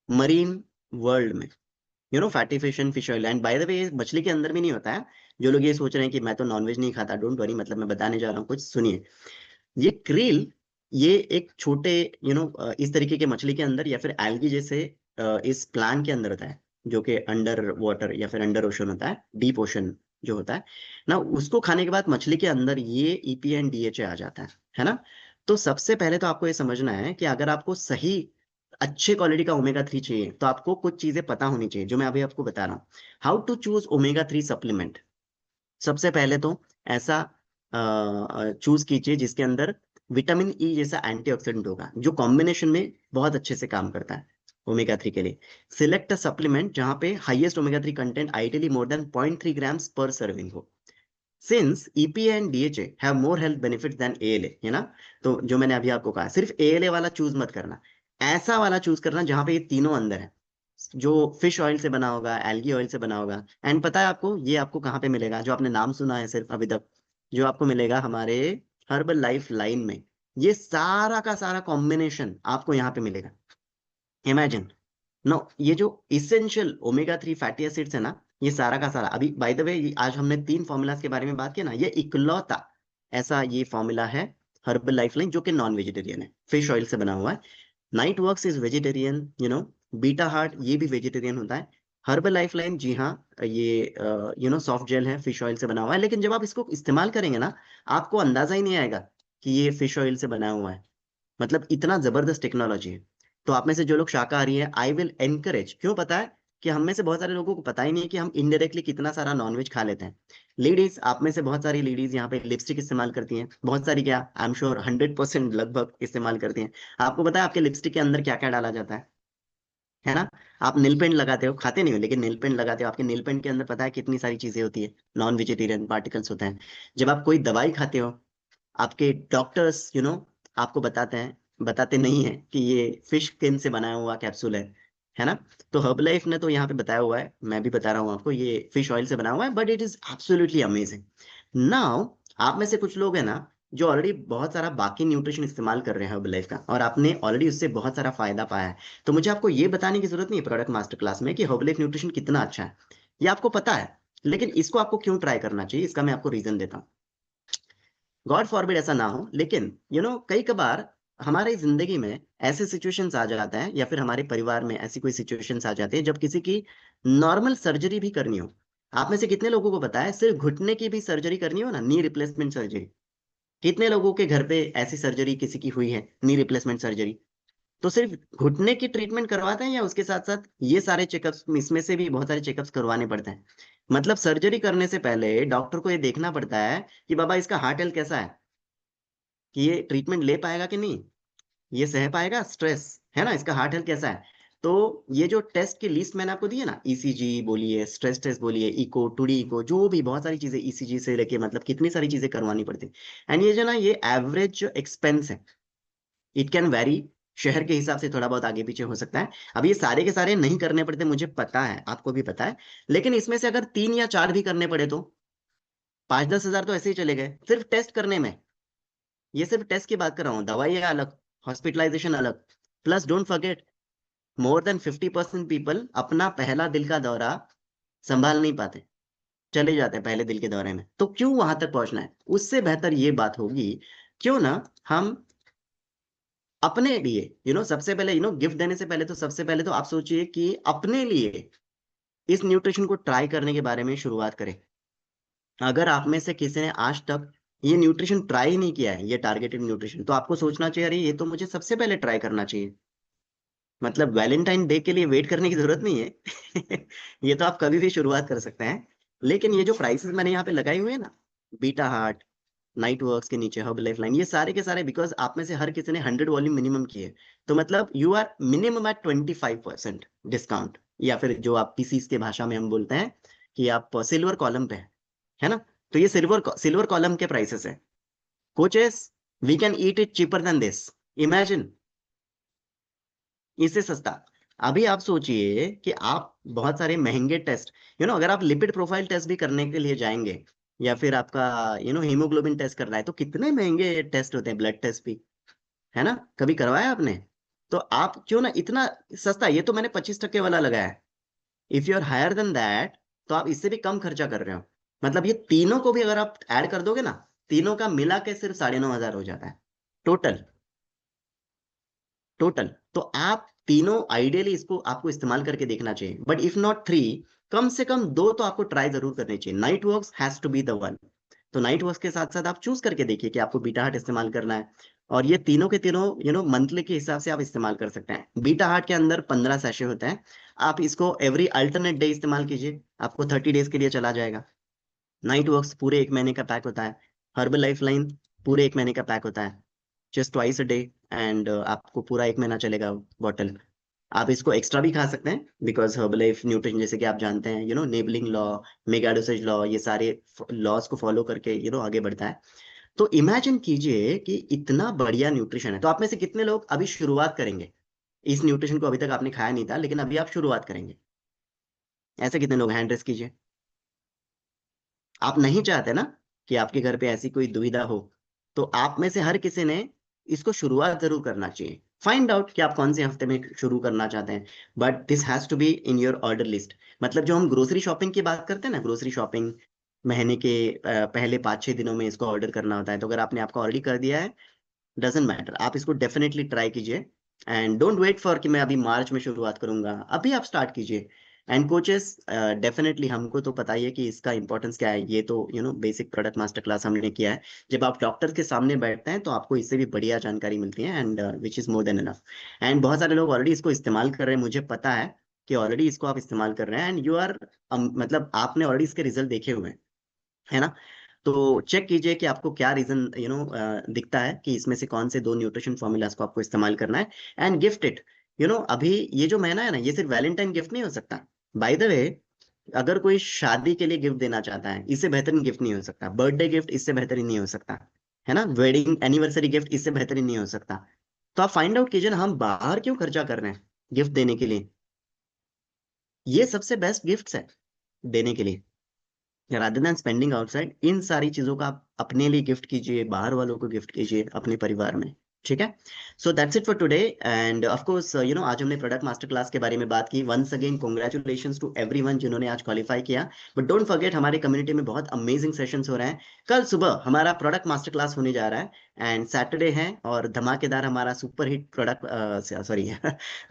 मरीन वर्ल्ड में, fatty fish and fish oil. And by the way ये मछली के अंदर भी नहीं होता है। जो लोग ये सोच रहे हैं कि मैं तो नॉनवेज नहीं खाता, डोंट वरी, मतलब मैं बताने जा रहा हूँ कुछ, सुनिए। ये क्रील, ये एक छोटे इस तरीके के मछली के अंदर या फिर एल्गी जैसे इस प्लांट के अंदर होता है, जो कि अंडर वाटर या फिर अंडर ओशन होता है, डीप ओशन जो होता है ना, उसको खाने के बाद मछली के अंदर ये ईपीए एंड डीएचए आ जाता है ना। तो सबसे पहले तो आपको ये समझना है कि अगर आपको सही अच्छे क्वालिटी का ओमेगा 3 चाहिए तो आपको कुछ चीजें पता होनी चाहिए, जो मैं अभी आपको बता रहा हूँ। How to choose omega 3 supplement. सबसे पहले तो ऐसा चूज कीजिए जिसके अंदर विटामिन ई जैसा एंटीऑक्सीडेंट होगा, जो कॉम्बिनेशन में बहुत अच्छे से काम करता है ओमेगा 3 के लिए। सिलेक्ट अ सप्लीमेंट जहां पे highest omega 3 content ideally more than 0.3 grams per serving हो। Since EPA and DHA have more health benefits than ALA, है ना। तो जो मैंने अभी आपको कहा, सिर्फ एएलए वाला चूज मत करना, ऐसा वाला चूज करना जहां पे ये तीनों अंदर है, जो फिश ऑयल से बना होगा, एल्गी ऑयल से बना होगा। एंड पता है आपको ये आपको कहाँ पे मिलेगा, जो आपने नाम सुना है सिर्फ अभी तक, जो आपको मिलेगा हमारे हर्बल लाइफ लाइन में, ये सारा का सारा कॉम्बिनेशन आपको यहाँ पे मिलेगा। इमेजिन। नो, ये जो इसेंशियल ओमेगा 3 फैटी एसिड्स है ना, ये सारा का सारा, अभी बाय द वे आज हमने तीन फॉर्मूलाज के बारे में बात किया ना, ये इकलौता ऐसा ये फॉर्मूला है हर्बल लाइफलाइन जो कि नॉन वेजिटेरियन है, फिश ऑयल से बना हुआ है। Night works is vegetarian, beta heart ये भी वेजिटेरियन होता है। हर्बल लाइफलाइन जी हाँ, ये सॉफ्ट जेल है, फिश ऑयल से बना हुआ है, लेकिन जब आप इसको इस्तेमाल करेंगे ना, आपको अंदाजा ही नहीं आएगा कि ये फिश ऑयल से बना हुआ है। मतलब इतना जबरदस्त टेक्नोलॉजी है। तो आप में से जो लोग शाकाहारी हैं, आई विल एनकरेज, क्यों पता है कि हम में से बहुत सारे लोगों को पता ही नहीं है कि हम इनडायरेक्टली कितना सारा नॉनवेज खा लेते हैं। लेडीज, आप में से बहुत सारी लेडीज यहाँ पे लिपस्टिक इस्तेमाल करती हैं, बहुत सारी क्या, आई एम श्योर 100% लगभग इस्तेमाल करती हैं। आपको पता है आपके लिपस्टिक के अंदर क्या क्या डाला जाता है ना। आप नील पेंट लगाते हो, खाते नहीं हो लेकिन नील पेंट लगाते हो, आपके नील पेंट के अंदर पता है कितनी सारी चीजें होती है, नॉन वेजिटेरियन पार्टिकल्स होते हैं। जब आप कोई दवाई खाते हो, आपके डॉक्टर्स आपको बताते हैं, बताते नहीं है कि ये फिश स्किन से बनाया हुआ कैप्सूल है ना। तो हर्बलाइफ ने तो यहाँ पे बताया हुआ है, मैं भी बता रहा हूँ आपको, ये फिश ऑयल से बना हुआ है, but it is absolutely amazing. Now आप में से कुछ लोग हैं ना जो ऑलरेडी बहुत सारा बाकी न्यूट्रिशन इस्तेमाल कर रहे हैं हर्बलाइफ का, और आपने ऑलरेडी उससे बहुत सारा फायदा पाया है। तो मुझे आपको ये बताने की जरूरत नहीं है प्रोडक्ट मास्टर क्लास में कि हर्बलाइफ न्यूट्रिशन कितना अच्छा है, ये आपको पता है। लेकिन इसको आपको क्यों ट्राई करना चाहिए, इसका मैं आपको रीजन देता हूँ। गॉड फॉरबिड ऐसा ना हो, लेकिन कई कबार हमारी जिंदगी में ऐसे सिचुएशंस आ जाते हैं, या फिर हमारे परिवार में ऐसी कोई सिचुएशंस आ जाती है जब किसी की नॉर्मल सर्जरी भी करनी हो। आप में से कितने लोगों को पता है सिर्फ घुटने की भी सर्जरी करनी हो ना, नी रिप्लेसमेंट सर्जरी, कितने लोगों के घर पे ऐसी सर्जरी किसी की हुई है, नी रिप्लेसमेंट सर्जरी? तो सिर्फ घुटने की ट्रीटमेंट करवाते हैं या उसके साथ साथ ये सारे चेकअप्स, इसमें से भी बहुत सारे चेकअप्स करवाने पड़ते हैं? मतलब सर्जरी करने से पहले डॉक्टर को ये देखना पड़ता है कि बाबा इसका हार्ट हेल्थ कैसा है, कि ये ट्रीटमेंट ले पाएगा कि नहीं, ये सह पाएगा स्ट्रेस, है ना, इसका हार्ट हेल्थ कैसा है। तो ये जो टेस्ट की लिस्ट मैंने आपको दी है ना, ईसीजी बोलिए, स्ट्रेस टेस्ट बोलिए, इको, टूडी इको, जो भी बहुत सारी चीजें, ईसीजी से लेके मतलब कितनी सारी चीजें करवानी पड़ती है। एंड ये जो ना, ये एवरेज जो एक्सपेंस है, इट कैन वेरी, शहर के हिसाब से थोड़ा बहुत आगे पीछे हो सकता है। अब ये सारे के सारे नहीं करने पड़ते, मुझे पता है, आपको भी पता है। लेकिन इसमें से अगर 3 या 4 भी करने पड़े तो 5-10 हजार तो ऐसे ही चले गए सिर्फ टेस्ट करने में। ये सिर्फ टेस्ट की बात कर रहा हूँ, दवाई अलग, हॉस्पिटलाइजेशन अलग। Plus don't forget, more than 50% people अपना पहला दिल का दौरा संभाल नहीं पाते, चले जाते हैं पहले दिल के दौरे में। तो क्यों वहां तक पहुंचना है? उससे बेहतर ये बात होगी, क्यों ना हम अपने लिए, सबसे पहले, गिफ्ट देने से पहले तो सबसे पहले तो आप सोचिए कि अपने लिए इस न्यूट्रिशन को ट्राई करने के बारे में शुरुआत करें। अगर आप में से किसी ने आज तक ये न्यूट्रिशन ट्राई ही नहीं किया है, ये टारगेटेड न्यूट्रिशन, तो आपको सोचना चाहिए, अरे ये तो मुझे सबसे पहले ट्राई करना चाहिए। मतलब वैलेंटाइन डे के लिए वेट करने की जरूरत नहीं है। ये तो आप कभी भी शुरुआत कर सकते हैं। लेकिन ये जो प्राइसेस मैंने यहाँ पे लगाए हुए हैं ना, बीटा हार्ट, नाइट वर्क्स के नीचे हब लाइफ लाइन, ये सारे के सारे, बिकॉज आप में से हर किसी ने 100 वॉल्यूम मिनिमम की है। तो मतलब you are minimum at 25% discount, या फिर जो आप पीसीस के भाषा में हम बोलते हैं कि आप सिल्वर कॉलम पे है ना। तो ये सिल्वर सिल्वर कॉलम के प्राइसेस है। Coaches, we can eat it cheaper than this, imagine, इससे सस्ता। अभी आप सोचिए कि आप बहुत सारे महंगे टेस्ट, अगर आप लिपिड प्रोफाइल टेस्ट भी करने के लिए जाएंगे, या फिर आपका हीमोग्लोबिन टेस्ट करना है, तो कितने महंगे टेस्ट होते हैं, ब्लड टेस्ट भी, है ना, कभी करवाया आपने? तो आप क्यों ना इतना सस्ता, ये तो मैंने 25% वाला लगाया है। If you are higher than that, तो आप इससे भी कम खर्चा कर रहे हो। मतलब ये तीनों को भी अगर आप ऐड कर दोगे ना, तीनों का मिला के सिर्फ 9,500 हो जाता है टोटल। टोटल तो आप तीनों आइडियली इसको आपको इस्तेमाल करके देखना चाहिए, बट इफ नॉट थ्री, कम से कम दो तो आपको ट्राई जरूर करनी चाहिए। Night works has to be the one. तो नाइट वर्क्स के साथ साथ आप चूज करके देखिए कि आपको बीटा हार्ट इस्तेमाल करना है। और ये तीनों के तीनों मंथली के हिसाब से आप इस्तेमाल कर सकते हैं। बीटा हार्ट के अंदर 15 सैशे होते हैं। आप इसको एवरी अल्टरनेट डे इस्तेमाल कीजिए, आपको 30 डेज के लिए चला जाएगा। नाइट वर्क्स पूरे 1 महीने का पैक होता है। हर्बल लाइफ लाइन पूरे 1 महीने का पैक होता है, just twice a day. And आपको पूरा 1 महीना चलेगा बॉटल। आप इसको एक्स्ट्रा भी खा सकते हैं, बिकॉज हर्बलाइफ न्यूट्रिशन, जैसे कि आप जानते हैं, नेबलिंग लॉ, मेगा डोसेज लॉ, ये सारे लॉज को फॉलो करके आगे बढ़ता है। तो इमेजिन कीजिए कि इतना बढ़िया न्यूट्रिशन है। तो आप में से कितने लोग अभी शुरुआत करेंगे? इस न्यूट्रिशन को अभी तक आपने खाया नहीं था, लेकिन अभी आप शुरुआत करेंगे। ऐसे कितने लोग, हैंड रेस कीजिए। आप नहीं चाहते ना कि आपके घर पे ऐसी कोई दुविधा हो। तो आप में से हर किसी ने इसको शुरुआत जरूर करना चाहिए। फाइंड आउट कि आप कौन से हफ्ते में शुरू करना चाहते हैं, but this has to be in your order list. मतलब जो हम ग्रोसरी शॉपिंग की बात करते हैं ना, ग्रोसरी शॉपिंग महीने के पहले 5-6 दिनों में इसको ऑर्डर करना होता है। तो अगर आपने आपका ऑलरेडी कर दिया है, डजेंट मैटर, आप इसको डेफिनेटली ट्राई कीजिए। एंड डोंट वेट फॉर कि मैं अभी मार्च में शुरुआत करूंगा, अभी आप स्टार्ट कीजिए। एंड कोचेस, डेफिनेटली हमको तो पता ही है कि इसका इंपॉर्टेंस क्या है। ये तो बेसिक प्रोडक्ट मास्टर क्लास हमने किया है। जब आप डॉक्टर के सामने बैठते हैं तो आपको इससे भी बढ़िया जानकारी मिलती है, and which is more than enough. And बहुत सारे लोग ऑलरेडी इसको इस्तेमाल कर रहे हैं, मुझे पता है कि ऑलरेडी इसको आप इस्तेमाल कर रहे हैं, एंड यू आर, मतलब आपने ऑलरेडी इसके रिजल्ट देखे हुए हैं, है ना। तो चेक कीजिए कि आपको क्या रीजन दिखता है कि इसमें से कौन से 2 न्यूट्रिशन फॉर्मूलाज को आपको इस्तेमाल करना है। And gift it. अभी ये जो महीना है ना, ये सिर्फ वैलेंटाइन गिफ्ट नहीं हो सकता। बाय द वे, अगर कोई शादी के लिए गिफ्ट देना चाहता है, इससे बेहतरीन गिफ्ट नहीं हो सकता। बर्थडे गिफ्ट इससे बेहतरीन नहीं हो सकता, है ना। वेडिंग एनिवर्सरी गिफ्ट इससे बेहतरीन नहीं हो सकता। तो आप फाइंड आउट कीजिए ना, हम बाहर क्यों खर्चा कर रहे हैं गिफ्ट देने के लिए? ये सबसे बेस्ट गिफ्ट्स है देने के लिए, रादर देन स्पेंडिंग आउटसाइड। इन सारी चीजों का आप अपने लिए गिफ्ट कीजिए, बाहर वालों को गिफ्ट कीजिए, अपने परिवार में। ठीक है। So that's it for today and of course आज हमने प्रोडक्ट मास्टर क्लास के बारे में बात की। Once again congratulations to everyone जिन्होंने आज क्वालिफाई किया। बट डोंट फॉरगेट हमारे कम्युनिटी में बहुत अमेजिंग सेशंस हो रहे हैं। कल सुबह हमारा प्रोडक्ट मास्टर क्लास होने जा रहा है एंड सैटरडे है और धमाकेदार हमारा super hit product sorry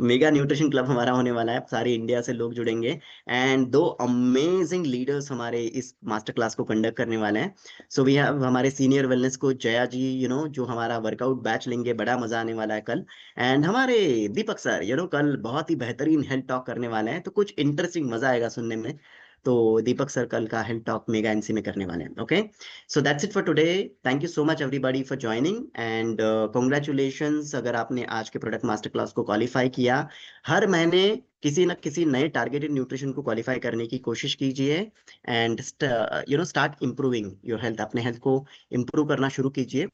mega nutrition club हमारा होने वाला है। सारे इंडिया से लोग जुड़ेंगे एंड दो अमेजिंग लीडर्स हमारे इस मास्टर क्लास को कंडक्ट करने वाले हैं। सो वी हैव हमारे सीनियर वेलनेस कोच जया जी जो हमारा वर्कआउट बैच लेंगे, बड़ा मजा आने वाला है कल। एंड हमारे दीपक सर कल बहुत ही बेहतरीन हेल्थ टॉक करने वाले हैं, तो कुछ इंटरेस्टिंग मजा आएगा सुनने में। तो दीपक सर कल का हेल्थ टॉक मेगा एनसी में करने वाले हैं। Okay, so that's it for today. Thank you so much everybody for joining and congratulations अगर आपने आज के प्रोडक्ट मास्टर क्लास को क्वालिफाई किया। हर महीने किसी न किसी नए टारगेटेड न्यूट्रिशन को क्वालिफाई करने की कोशिश कीजिए and start improving your health. अपने हेल्थ को इम्प्रूव करना शुरू कीजिए।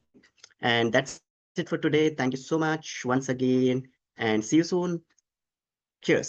And that's it for today. Thank you so much once again and see you soon. Cheers.